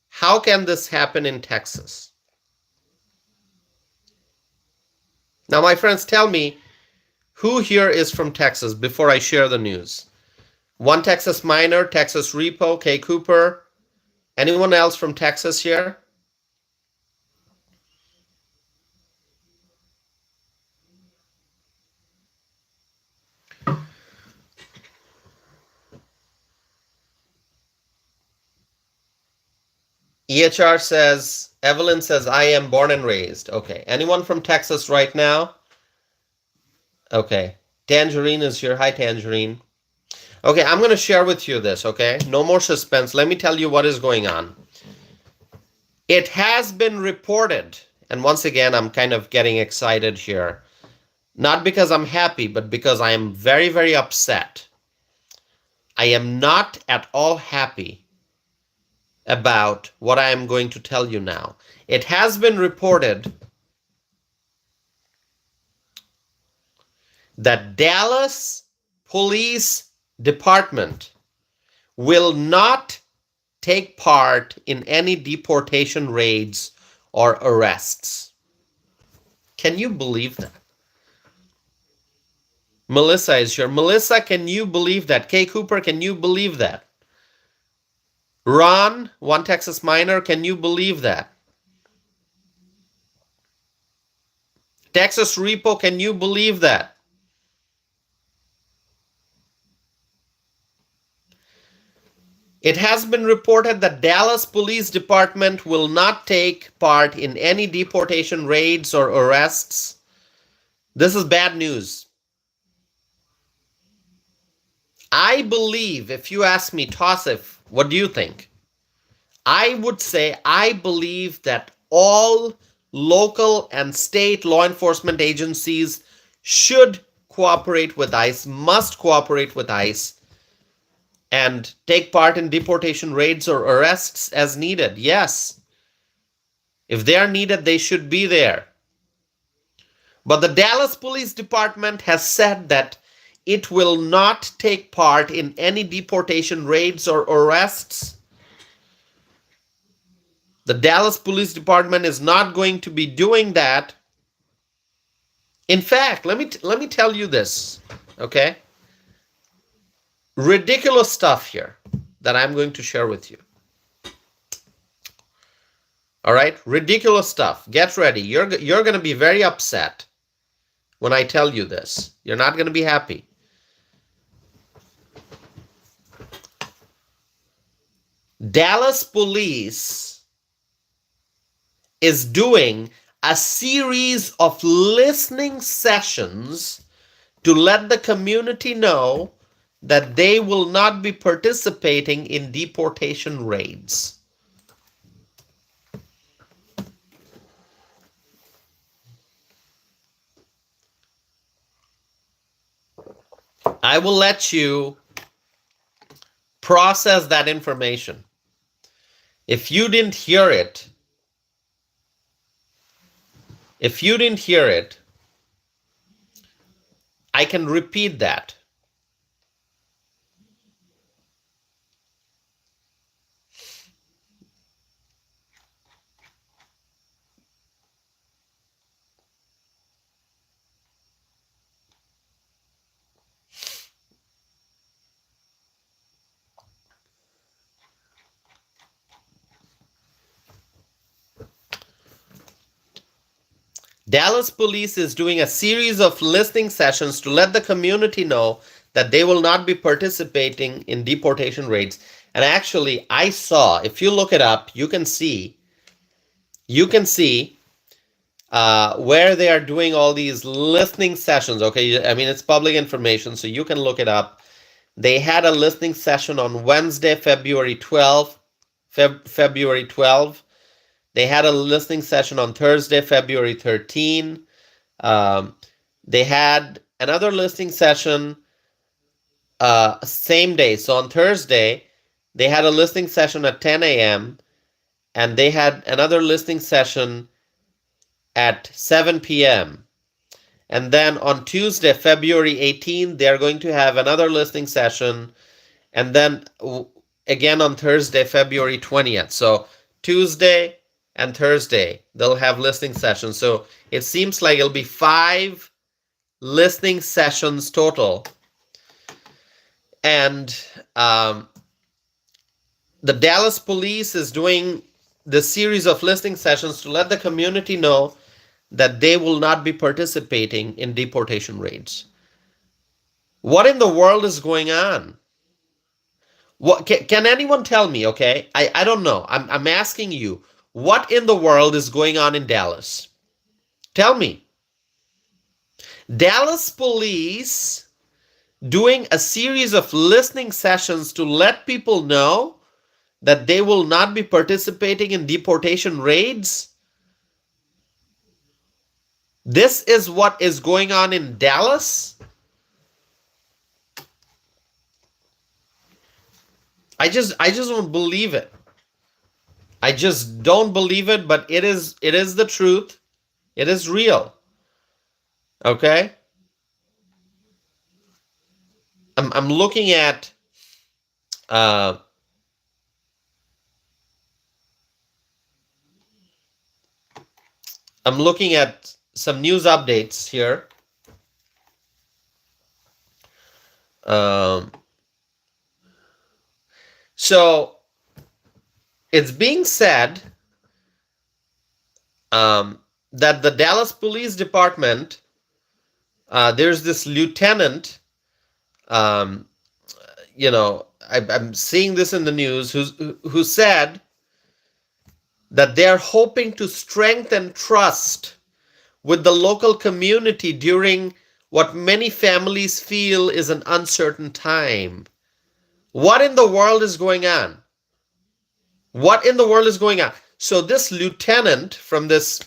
S1: how can this happen in Texas? Now, my friends, tell me, who here is from Texas before I share the news? One Texas Miner, Texas Repo, Kay Cooper. Anyone else from Texas here? EHR says, Evelyn says, I am born and raised. Okay. Anyone from Texas right now? Okay. Tangerine is here. Hi, Tangerine. Okay, I'm going to share with you this, okay? No more suspense. Let me tell you what is going on. It has been reported, and once again, I'm kind of getting excited here. Not because I'm happy, but because I am very, very upset. I am not at all happy about what I am going to tell you now. It has been reported that Dallas Police Department will not take part in any deportation raids or arrests. Can you believe that? Melissa is here. Melissa, can you believe that? Kay Cooper, can you believe that? Ron, One Texas Miner, can you believe that? Texas Repo, can you believe that? It has been reported that Dallas Police Department will not take part in any deportation raids or arrests. This is bad news. I believe, if you ask me, Tosif, what do you think? I would say I believe that all local and state law enforcement agencies should cooperate with ICE, must cooperate with ICE, and take part in deportation raids or arrests as needed. Yes. If they are needed, they should be there. But the Dallas Police Department has said that it will not take part in any deportation raids or arrests. The Dallas Police Department is not going to be doing that. In fact, let me tell you this, okay? Ridiculous stuff here that I'm going to share with you. All right, ridiculous stuff. Get ready. You're going to be very upset when I tell you this. You're not going to be happy. Dallas Police is doing a series of listening sessions to let the community know that they will not be participating in deportation raids. I will let you process that information. If you didn't hear it, I can repeat that. Dallas police is doing a series of listening sessions to let the community know that they will not be participating in deportation raids. And actually, I saw, if you look it up, you can see where they are doing all these listening sessions. Okay, I mean, it's public information, so you can look it up. They had a listening session on Wednesday, February 12th. February 12th. They had a listening session on Thursday, February 13th. They had another listening session same day. So on Thursday, they had a listening session at 10 a.m. and they had another listening session at 7 p.m. And then on Tuesday, February 18th, they're going to have another listening session. And then again on Thursday, February 20th. So Tuesday and Thursday, they'll have listening sessions. So it seems like it'll be 5 listening sessions total. And the Dallas police is doing the series of listening sessions to let the community know that they will not be participating in deportation raids. What in the world is going on? What can anyone tell me? Okay, I don't know. I'm asking you. What in the world is going on in Dallas? Tell me. Dallas police doing a series of listening sessions to let people know that they will not be participating in deportation raids. This is what is going on in Dallas. I just don't believe it. I just don't believe it, but it is the truth. It is real. Okay? I'm looking at I'm looking at some news updates here. So it's being said that the Dallas Police Department, there's this lieutenant, I'm seeing this in the news, who said that they're hoping to strengthen trust with the local community during what many families feel is an uncertain time. What in the world is going on? What in the world is going on? So this lieutenant from this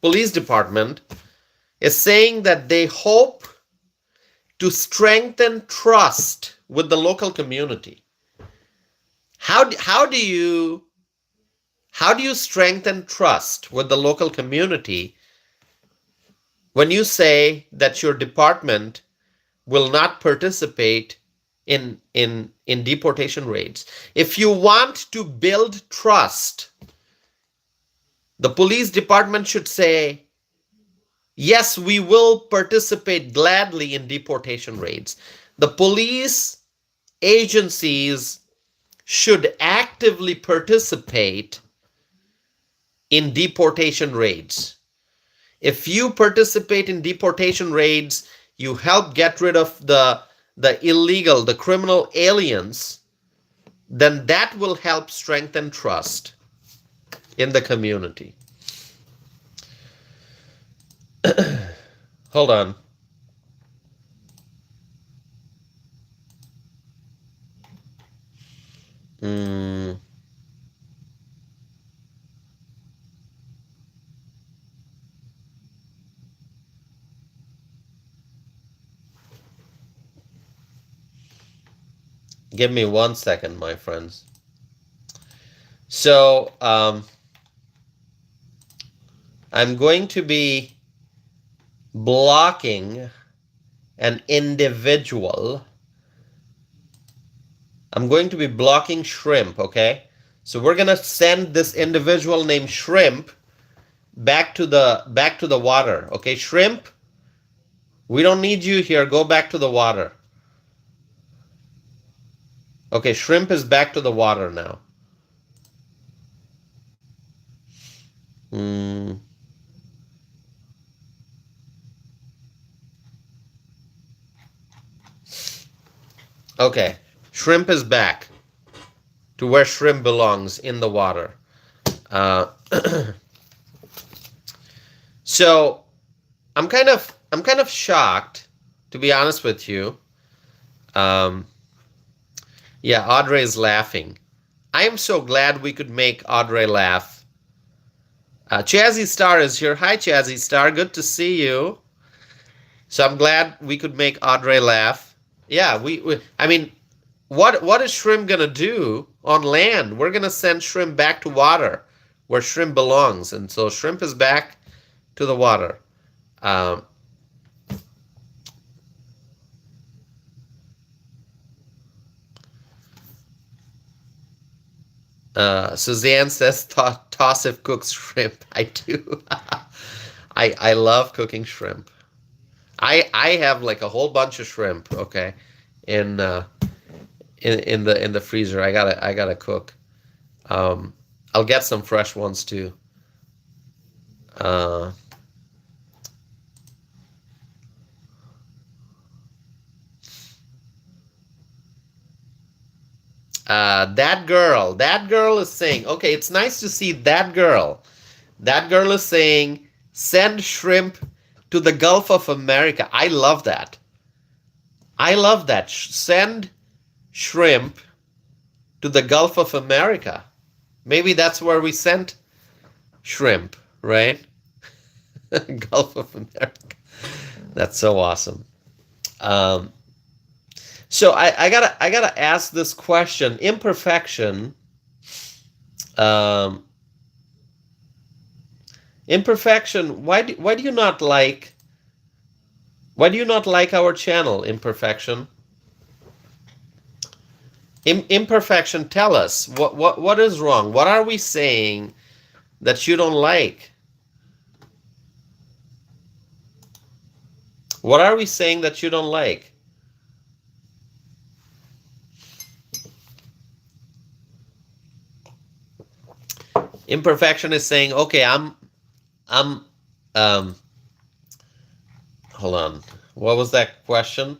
S1: police department is saying that they hope to strengthen trust with the local community. How do you strengthen trust with the local community when you say that your department will not participate in deportation raids? If you want to build trust, the police department should say, yes, we will participate gladly in deportation raids. The police agencies should actively participate in deportation raids. If you participate in deportation raids, you help get rid of the illegal, the criminal aliens, then that will help strengthen trust in the community. Hold on. Give me 1 second, my friends. So, I'm going to be blocking an individual. I'm going to be blocking shrimp, okay? So we're gonna send this individual named Shrimp back to the water, okay? Shrimp, we don't need you here. Go back to the water. Okay, Shrimp is back to the water now. Okay, Shrimp is back to where shrimp belongs, in the water. So I'm kind of shocked, to be honest with you. Yeah, Audrey is laughing. I am so glad we could make Audrey laugh. Chazzy Star is here. Hi, Chazzy Star. Good to see you. So I'm glad we could make Audrey laugh. Yeah, I mean, what is shrimp gonna do on land? We're gonna send shrimp back to water, where shrimp belongs, and so shrimp is back to the water. Suzanne says, toss if cooks shrimp. I do. I love cooking shrimp. I have like a whole bunch of shrimp, okay, in the freezer. I gotta cook. I'll get some fresh ones too. That girl is saying, okay, it's nice to see that girl. That girl is saying, send shrimp to the Gulf of America. I love that. I love that. Send shrimp to the Gulf of America. Maybe that's where we sent shrimp, right? Gulf of America. That's so awesome. So I gotta ask this question. Imperfection. Imperfection. Why do you not like? Why do you not like our channel, Imperfection? Imperfection. Tell us what is wrong. What are we saying that you don't like? What are we saying that you don't like? Imperfection is saying, okay, I'm hold on. What was that question?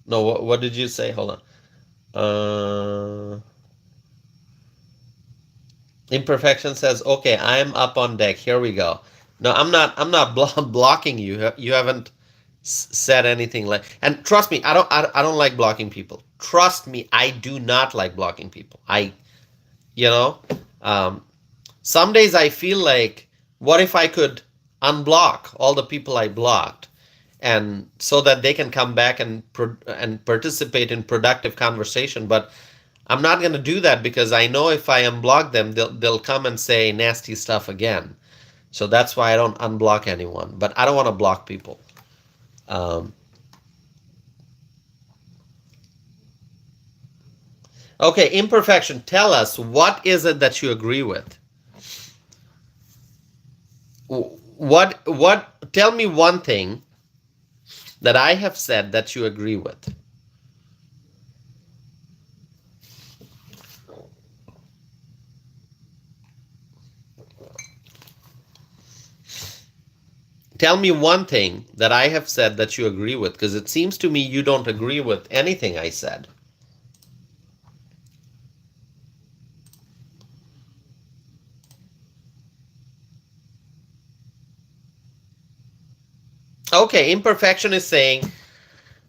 S1: No, what did you say? Hold on. Imperfection says, okay, I'm up on deck. Here we go. No, I'm not blocking you. You haven't said anything like, and trust me, I don't like blocking people. Trust me, I do not like blocking people. Some days I feel like, what if I could unblock all the people I blocked, and so that they can come back and participate in productive conversation? But I'm not going to do that, because I know if I unblock them, they'll come and say nasty stuff again. So that's why I don't unblock anyone. But I don't want to block people. Okay, Imperfection, tell us, what is it that you agree with? Tell me one thing that I have said that you agree with. Tell me one thing that I have said that you agree with, because it seems to me you don't agree with anything I said. Okay, Imperfection is saying,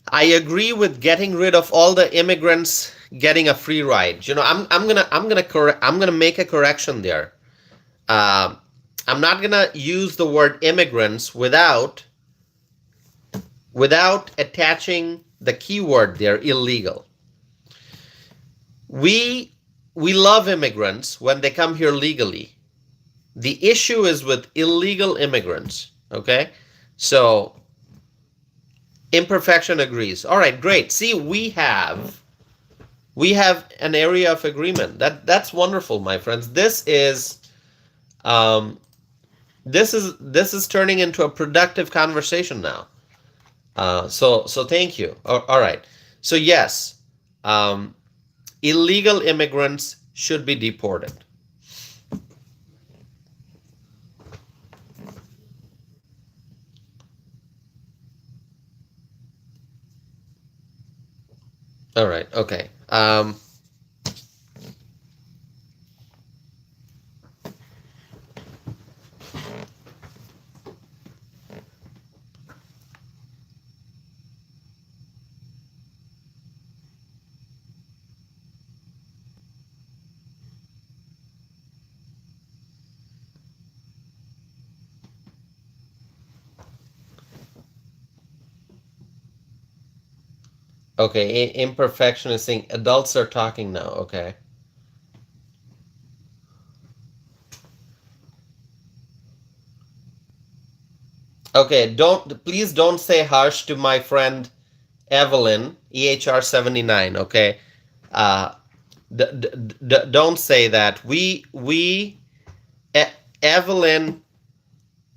S1: I agree with getting rid of all the immigrants getting a free ride. I'm gonna make a correction there. I'm not gonna use the word immigrants without attaching the keyword there, illegal. We love immigrants when they come here legally. The issue is with illegal immigrants. Okay, so Imperfection agrees. All right, great. See, we have an area of agreement. That's wonderful, my friends. Um, this is turning into a productive conversation now. So thank you. All right. So yes, illegal immigrants should be deported. All right. Okay. Okay. Imperfection is saying adults are talking now. Okay. Okay. Please don't say harsh to my friend Evelyn, EHR79. Okay. Uh, don't say that. Evelyn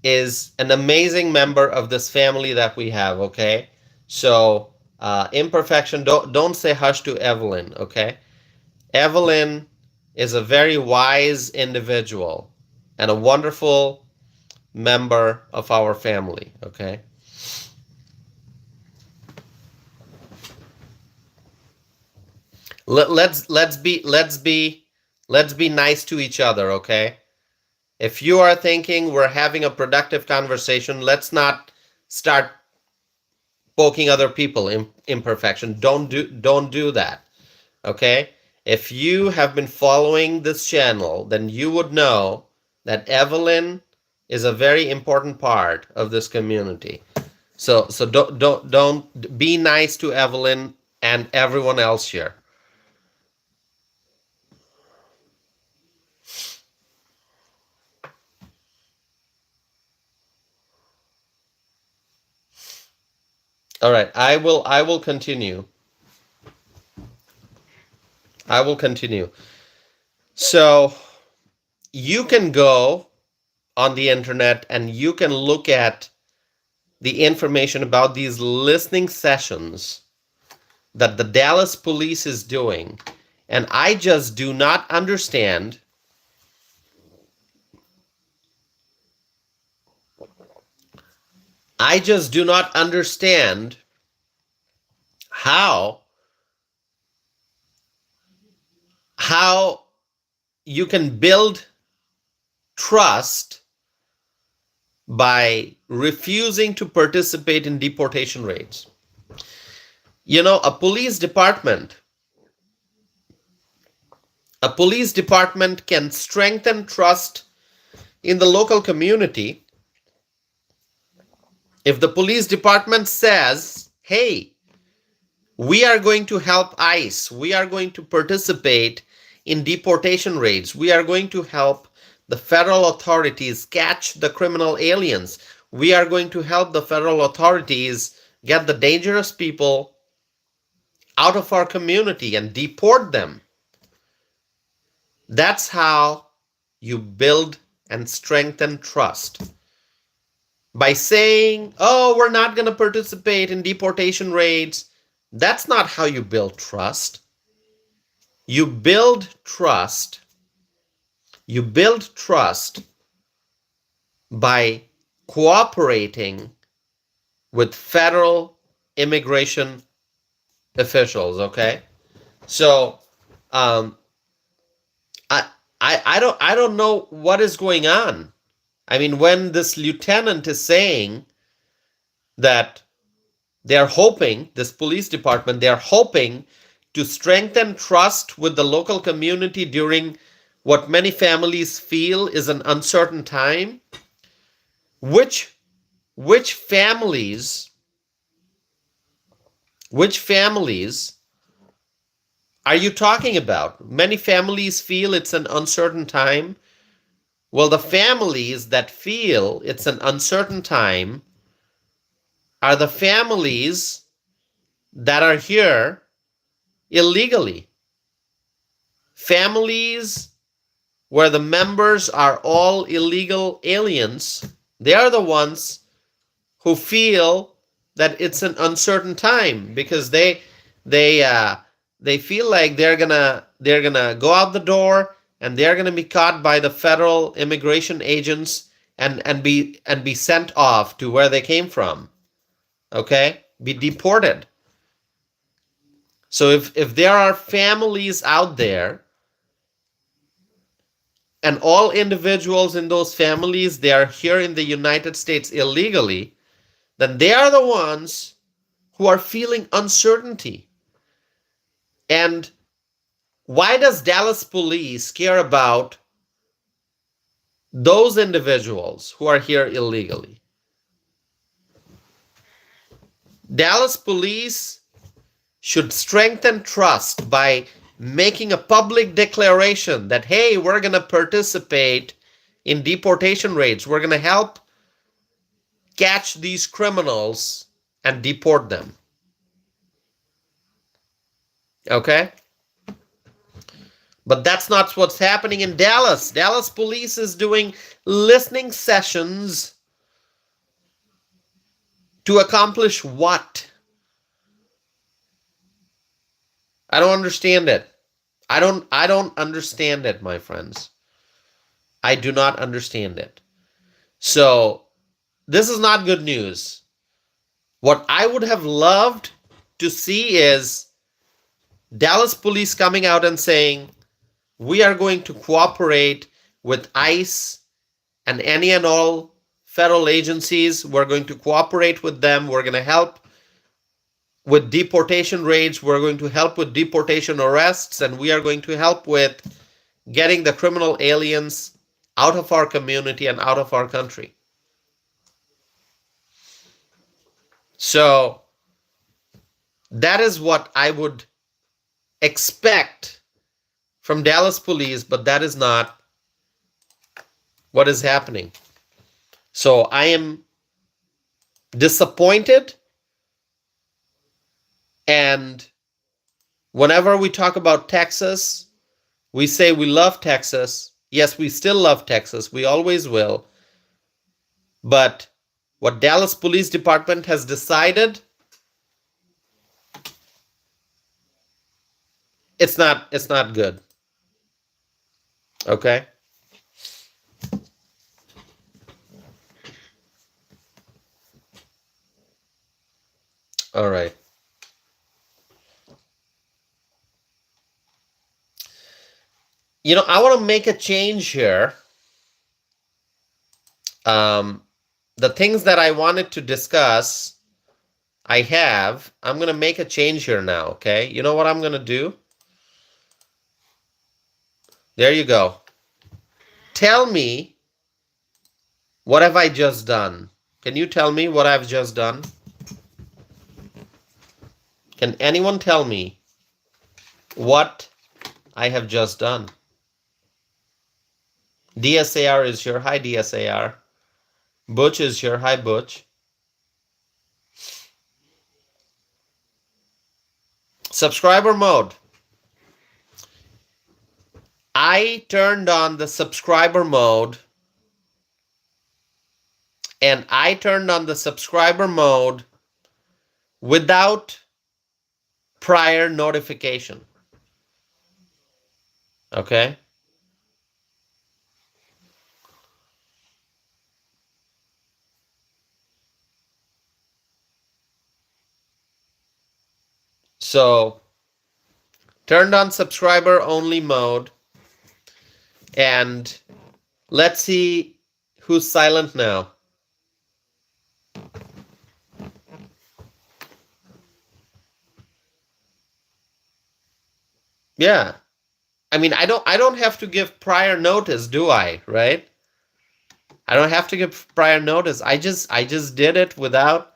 S1: is an amazing member of this family that we have. Okay. So imperfection. Don't say hush to Evelyn. Okay. Evelyn is a very wise individual and a wonderful member of our family. Okay. Let's be nice to each other. Okay. If you are thinking we're having a productive conversation, let's not start poking other people in imperfection. Don't do that. Okay? If you have been following this channel, then you would know that Evelyn is a very important part of this community. So don't be nice to Evelyn and everyone else here. All right, I will continue. I will continue. So you can go on the internet and you can look at the information about these listening sessions that the Dallas police is doing. And I just do not understand how you can build trust by refusing to participate in deportation raids. You know, a police department can strengthen trust in the local community if the police department says, hey, we are going to help ICE, we are going to participate in deportation raids, we are going to help the federal authorities catch the criminal aliens, we are going to help the federal authorities get the dangerous people out of our community and deport them. That's how you build and strengthen trust. By saying, oh, we're not going to participate in deportation raids, that's not how you build trust. You build trust by cooperating with federal immigration officials, okay? So I don't know what is going on. I mean, when this lieutenant is saying that they're hoping, this police department, they're hoping to strengthen trust with the local community during what many families feel is an uncertain time. Which families are you talking about? Many families feel it's an uncertain time. Well, the families that feel it's an uncertain time are the families that are here illegally. Families where the members are all illegal aliens. They are the ones who feel that it's an uncertain time because they feel like they're gonna go out the door and they're gonna be caught by the federal immigration agents and be sent off to where they came from. Okay, be deported. So if there are families out there and all individuals in those families, they are here in the United States illegally, then they are the ones who are feeling uncertainty. And why does Dallas police care about those individuals who are here illegally? Dallas police should strengthen trust by making a public declaration that, hey, we're going to participate in deportation raids. We're going to help catch these criminals and deport them. Okay? But that's not what's happening in Dallas. Dallas police is doing listening sessions to accomplish what? I don't understand it. I don't understand it, my friends. I do not understand it. So, this is not good news. What I would have loved to see is Dallas police coming out and saying, we are going to cooperate with ICE and any and all federal agencies. We're going to cooperate with them. We're going to help with deportation raids. We're going to help with deportation arrests. And we are going to help with getting the criminal aliens out of our community and out of our country. So that is what I would expect from Dallas police, but that is not what is happening. So I am disappointed, and whenever we talk about Texas, we say we love Texas. Yes, we still love Texas. We always will. But what Dallas Police Department has decided, it's not good. Okay? All right. I want to make a change here. The things that I wanted to discuss, I'm going to make a change here now, okay? You know what I'm going to do? There you go. Tell me, what have I just done? Can you tell me what I've just done? Can anyone tell me what I have just done? DSAR is here. Hi, DSAR. Butch is here. Hi, Butch. Subscriber mode. I turned on the subscriber mode, and I turned on the subscriber mode without prior notification. Okay? So, turned on subscriber only mode, and let's see who's silent now. Yeah. I mean, I don't have to give prior notice, do I? Right? I don't have to give prior notice. I just did it without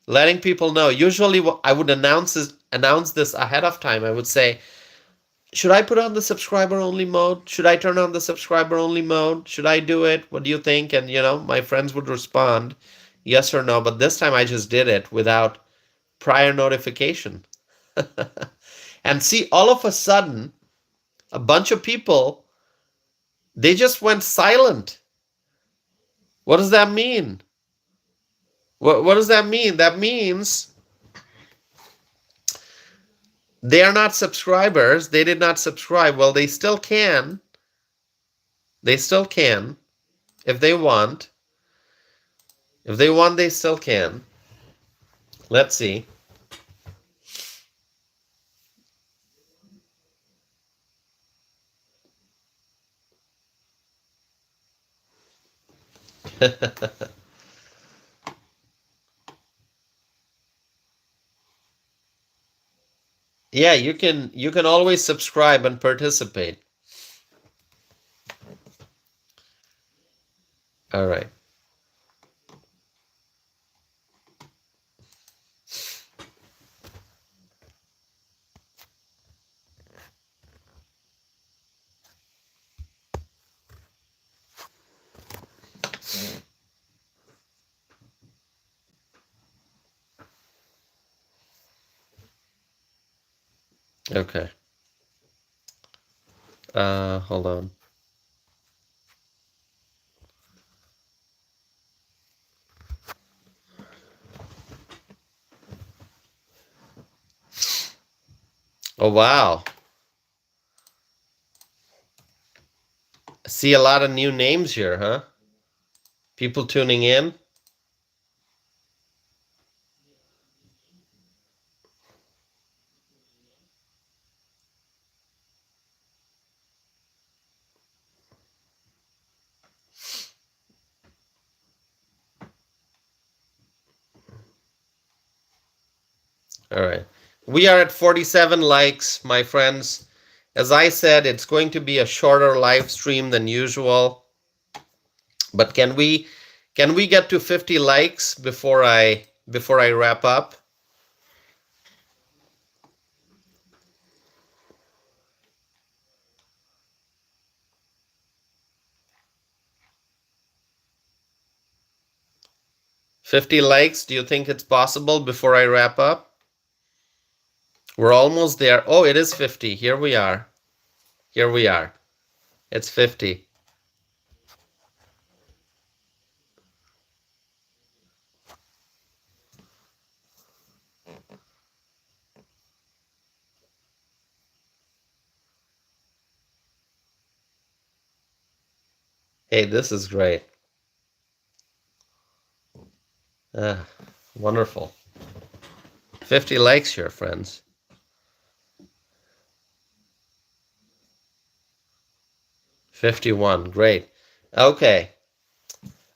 S1: letting people know. Usually I would announce this ahead of time. I would say, should I put on the subscriber only mode? Should I turn on the subscriber only mode? Should I do it? What do you think? And my friends would respond, yes or no, but this time I just did it without prior notification. And see, all of a sudden, a bunch of people, they just went silent. What does that mean? What does that mean? That means they are not subscribers. They did not subscribe. Well, they still can. They still can if they want. If they want, they still can. Let's see. Yeah, you can always subscribe and participate. All right. Okay. Hold on. Oh, wow. See a lot of new names here, huh? People tuning in. All right. We are at 47 likes, my friends. As I said, it's going to be a shorter live stream than usual. But can we get to 50 likes before I wrap up? $50 likes, do you think it's possible before I wrap up? We're almost there. Oh, it is 50. Here we are. Here we are. It's 50. Hey, this is great. Wonderful. 50 likes here, friends. 51. Great. Okay.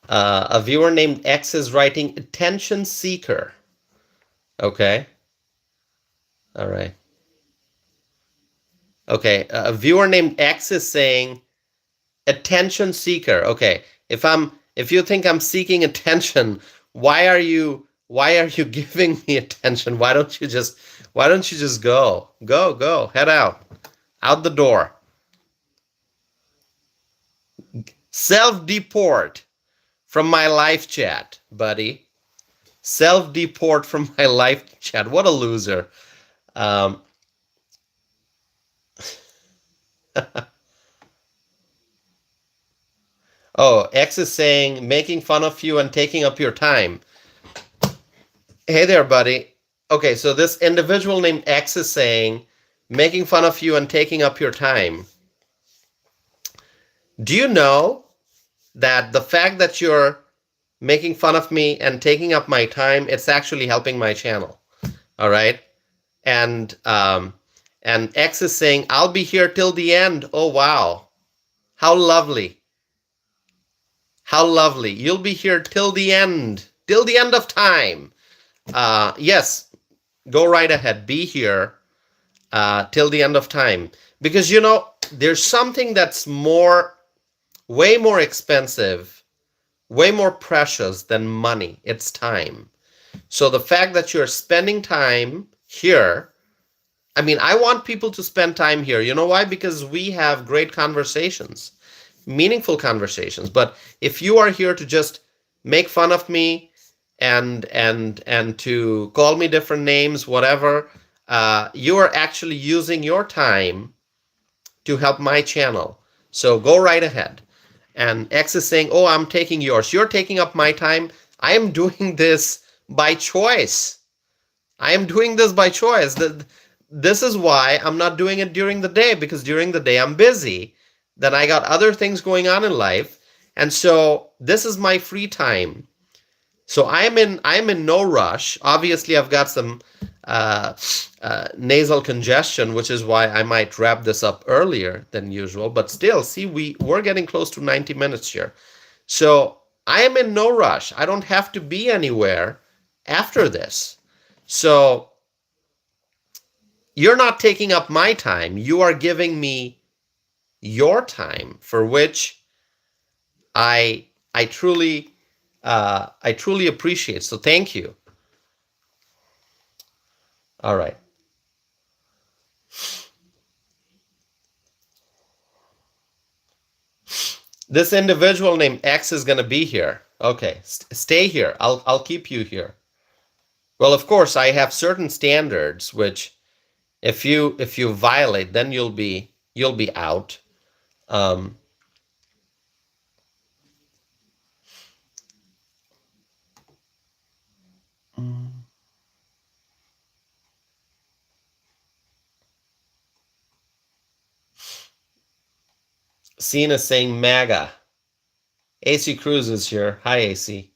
S1: A viewer named X is writing attention seeker. Okay. All right. Okay. A viewer named X is saying attention seeker. Okay. If you think I'm seeking attention, why are you giving me attention? Why don't you just go, head out the door, self-deport from my live chat, buddy. Self-deport from my live chat. What a loser. Oh, X is saying making fun of you and taking up your time. Hey there, buddy. Okay, so this individual named X is saying making fun of you and taking up your time. Do you know that the fact that you're making fun of me and taking up my time, it's actually helping my channel? All right. And X is saying, I'll be here till the end. Oh, wow. How lovely. How lovely. You'll be here till the end of time. Yes, go right ahead. Be here till the end of time. Because, there's something that's way more expensive, way more precious than money. It's time. So the fact that you're spending time here, I want people to spend time here. You know why? Because we have great conversations, meaningful conversations. But if you are here to just make fun of me and to call me different names, whatever. You are actually using your time to help my channel. So go right ahead. And X is saying, oh, I'm taking yours. You're taking up my time. I am doing this by choice. I am doing this by choice. This is why I'm not doing it during the day, because during the day I'm busy. Then I got other things going on in life. And so this is my free time. So I'm in no rush. Obviously, I've got some nasal congestion, which is why I might wrap this up earlier than usual. But still, see, we're getting close to 90 minutes here. So I am in no rush. I don't have to be anywhere after this. So you're not taking up my time. You are giving me your time, for which I truly appreciate. So thank you. All right. This individual named X is going to be here. Okay, stay here. I'll keep you here. Well, of course, I have certain standards which, if you violate, then you'll be out. Um, Seen is saying MAGA. AC Cruz is here. Hi, AC.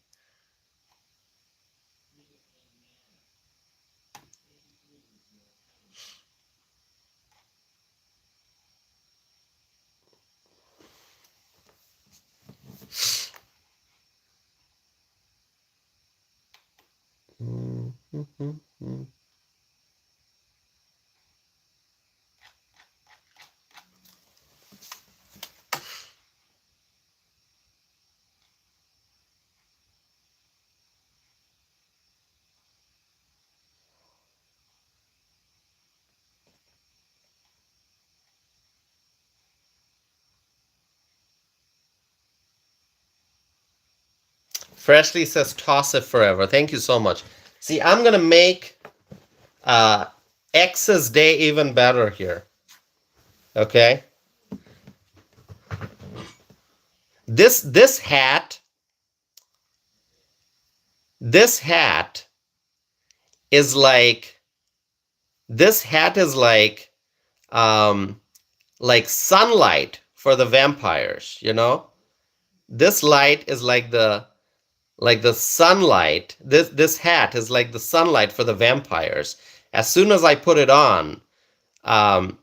S1: Freshly says toss it forever. Thank you so much. See, I'm going to make X's day even better here. Okay? This hat is like like sunlight for the vampires, you know? This light is like the sunlight. This hat is like the sunlight for the vampires. As soon as I put it on, um,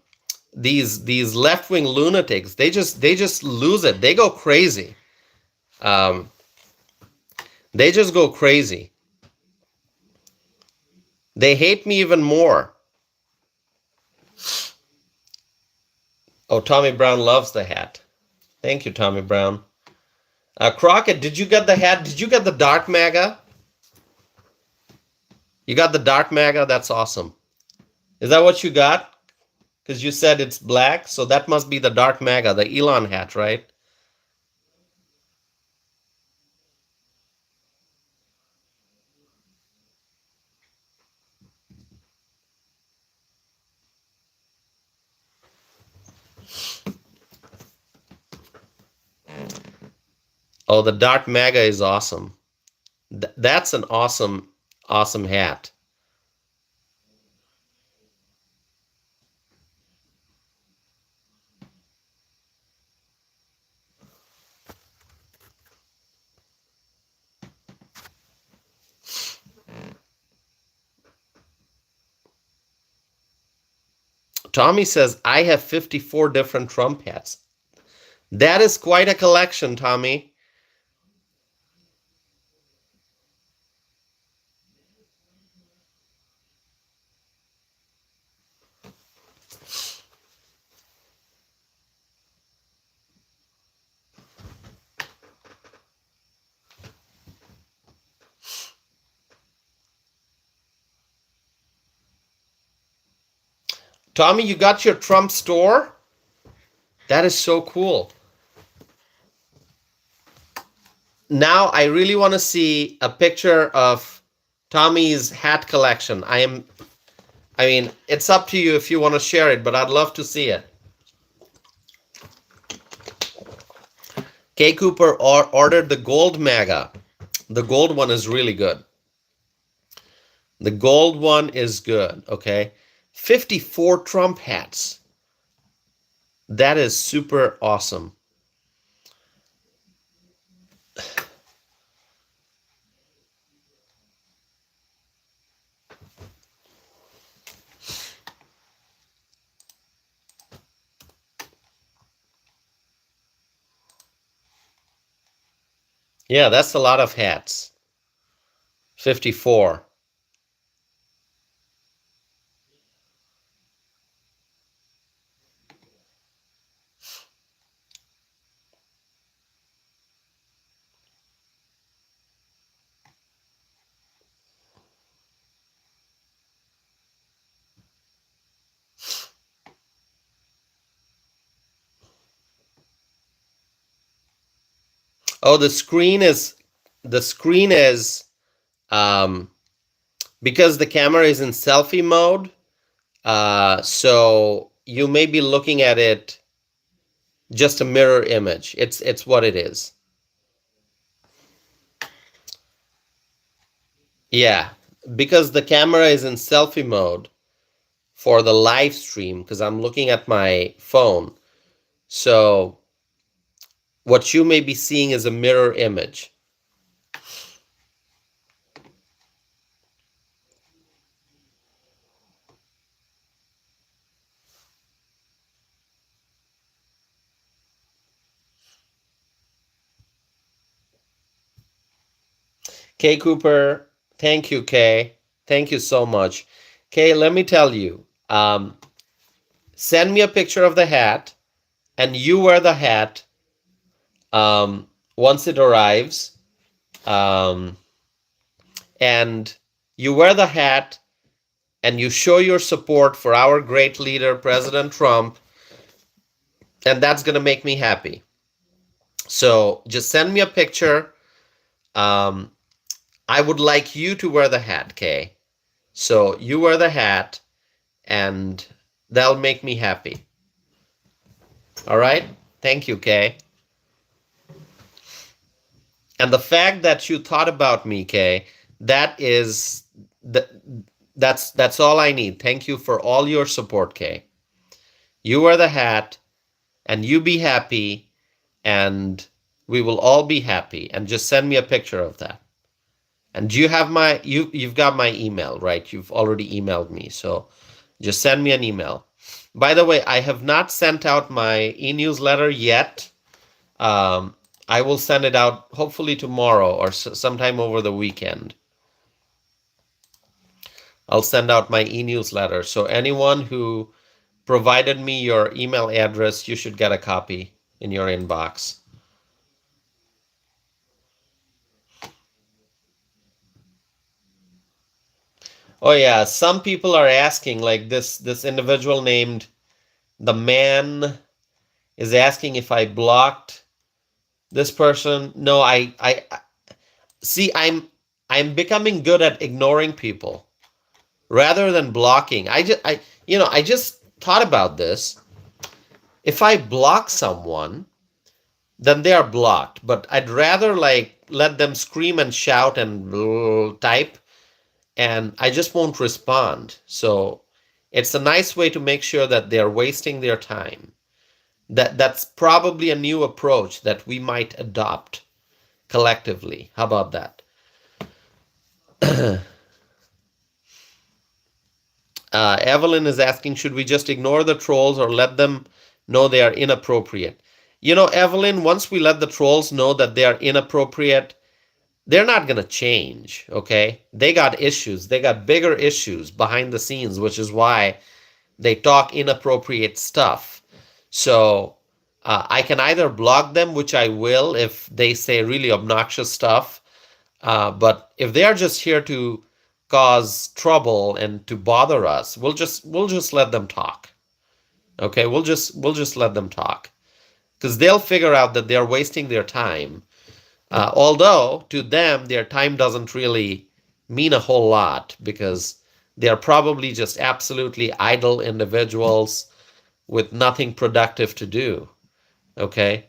S1: these left-wing lunatics, they just lose it. They go crazy. They just go crazy. They hate me even more. Oh, Tommy Brown loves the hat. Thank you, Tommy Brown. Crockett, did you get the hat? Did you get the dark MAGA? You got the dark MAGA? That's awesome. Is that what you got? Because you said it's black, so that must be the dark MAGA, the Elon hat, right? Oh, the dark MAGA is awesome. That's an awesome hat. Tommy says, I have 54 different Trump hats. That is quite a collection, Tommy. Tommy, you got your Trump store? That is so cool. Now I really want to see a picture of Tommy's hat collection. I mean, it's up to you if you want to share it, but I'd love to see it. K. Cooper ordered the gold MAGA. The gold one is really good. The gold one is good, okay? 54 Trump hats. That is super awesome. Yeah, that's a lot of hats. 54. Oh, the screen is um because the camera is in selfie mode, so you may be looking at it just a mirror image. It's what it is. Yeah, because the camera is in selfie mode for the live stream because I'm looking at my phone. So what you may be seeing is a mirror image. Kay Cooper, thank you, Kay. Thank you so much. Kay, let me tell you, send me a picture of the hat, and you wear the hat once it arrives, um, and you wear the hat and you show your support for our great leader, President Trump, and that's going to make me happy. So just send me a picture. Um, I would like you to wear the hat, Kay. So you wear the hat, and that'll make me happy. All right? Thank you, Kay. And the fact that you thought about me, Kay, that's all I need. Thank you for all your support, Kay. You wear the hat, and you be happy, and we will all be happy. And just send me a picture of that. And you have you've got my email, right? You've already emailed me, so just send me an email. By the way, I have not sent out my e-newsletter yet. I will send it out hopefully tomorrow or sometime over the weekend. I'll send out my e-newsletter. So anyone who provided me your email address, you should get a copy in your inbox. Oh yeah, some people are asking, like this individual named the man is asking if I blocked this person. No, I see. I'm becoming good at ignoring people rather than blocking. I just thought about this. If I block someone, then they are blocked. But I'd rather like let them scream and shout and type, and I just won't respond. So it's a nice way to make sure that they're wasting their time. That's probably a new approach that we might adopt collectively. How about that? Evelyn is asking, should we just ignore the trolls or let them know they are inappropriate? You know, Evelyn, once we let the trolls know that they are inappropriate, they're not going to change, okay? They got issues. They got bigger issues behind the scenes, which is why they talk inappropriate stuff. So I can either block them, which I will if they say really obnoxious stuff. But if they are just here to cause trouble and to bother us, we'll just let them talk. Okay, we'll just let them talk, because they'll figure out that they're wasting their time Although to them, their time doesn't really mean a whole lot because they are probably just absolutely idle individuals with nothing productive to do. Okay.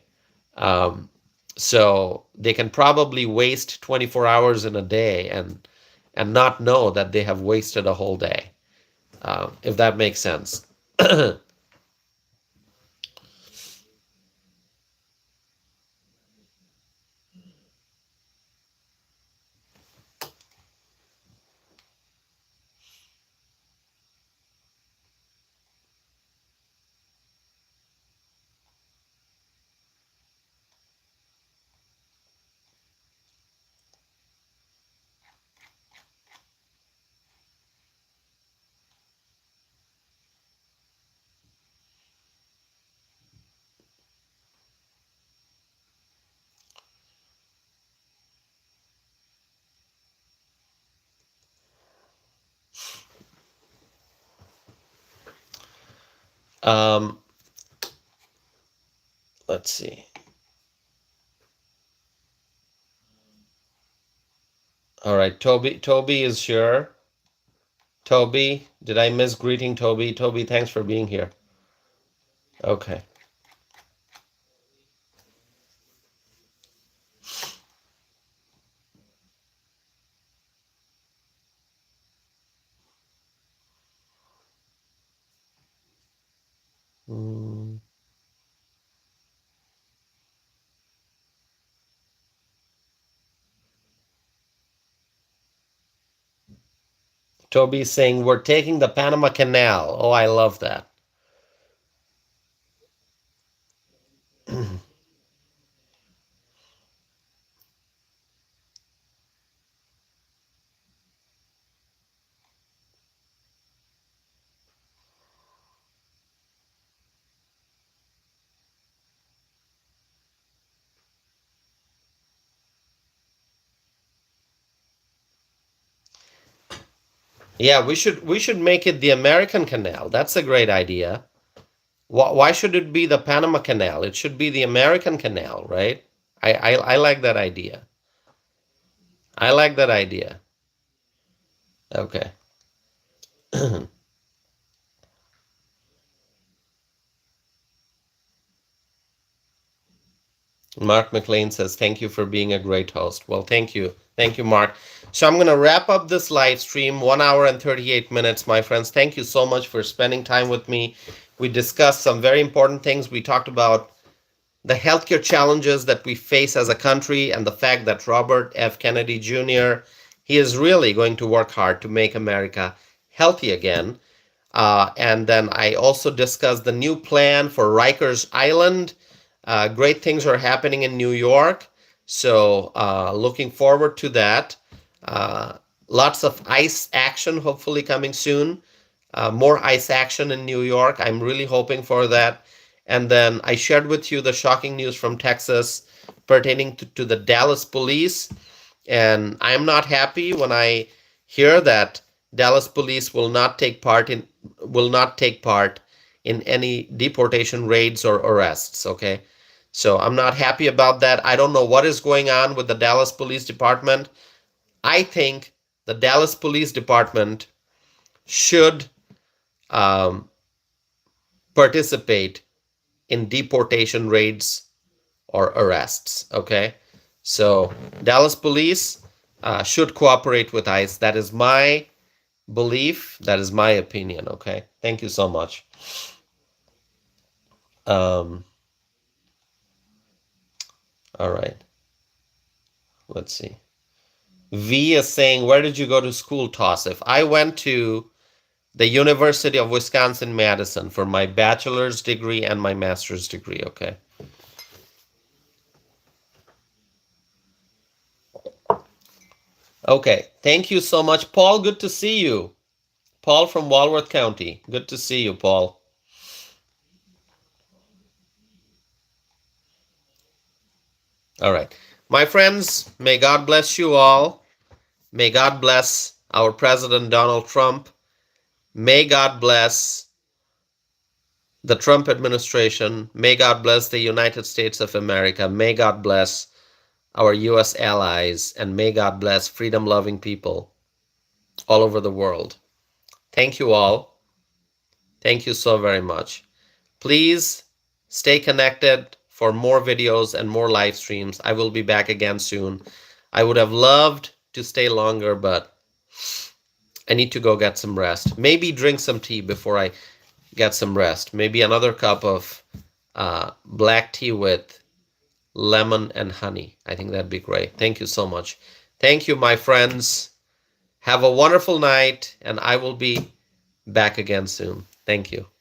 S1: Um, so they can probably waste 24 hours in a day and not know that they have wasted a whole day, if that makes sense. um, let's see. All right, Toby is here. Toby, did I miss greeting Toby? Toby, thanks for being here. Okay. Mm. Toby's saying we're taking the Panama Canal. Oh, I love that. Yeah, we should make it the American Canal. That's a great idea. Why should it be the Panama Canal? It should be the American Canal, right? I like that idea. I like that idea. Okay. Mark McLean says, thank you for being a great host. Well, thank you. Thank you, Mark. So I'm going to wrap up this live stream, 1 hour and 38 minutes, my friends. Thank you so much for spending time with me. We discussed some very important things. We talked about the healthcare challenges that we face as a country and the fact that Robert F. Kennedy Jr., he is really going to work hard to make America healthy again. And then I also discussed the new plan for Rikers Island. Great things are happening in New York. So looking forward to that. Lots of ICE action hopefully coming soon. More ICE action in New York. I'm really hoping for that. And then I shared with you the shocking news from Texas pertaining to the Dallas police. And I'm not happy when I hear that Dallas police will not take part in any deportation raids or arrests. Okay, so I'm not happy about that. I don't know what is going on with the Dallas Police Department. I think the Dallas Police Department should um, participate in deportation raids or arrests. Okay, so Dallas police should cooperate with ICE. That is my belief. That is my opinion. Okay, thank you so much. Um, all right, let's see. V is saying, where did you go to school, Tosif? I went to the University of Wisconsin-Madison for my bachelor's degree and my master's degree. Okay. Okay, thank you so much. Paul, good to see you. Paul from Walworth County. Good to see you, Paul. All right. My friends, may God bless you all. May God bless our President Donald Trump. May God bless the Trump administration. May God bless the United States of America. May God bless our U.S. allies, and may God bless freedom-loving people all over the world. Thank you all. Thank you so very much. Please stay connected for more videos and more live streams. I will be back again soon. I would have loved to stay longer, but I need to go get some rest. Maybe drink some tea before I get some rest. Maybe another cup of black tea with lemon and honey. I think that'd be great. Thank you so much. Thank you, my friends. Have a wonderful night, and I will be back again soon. Thank you.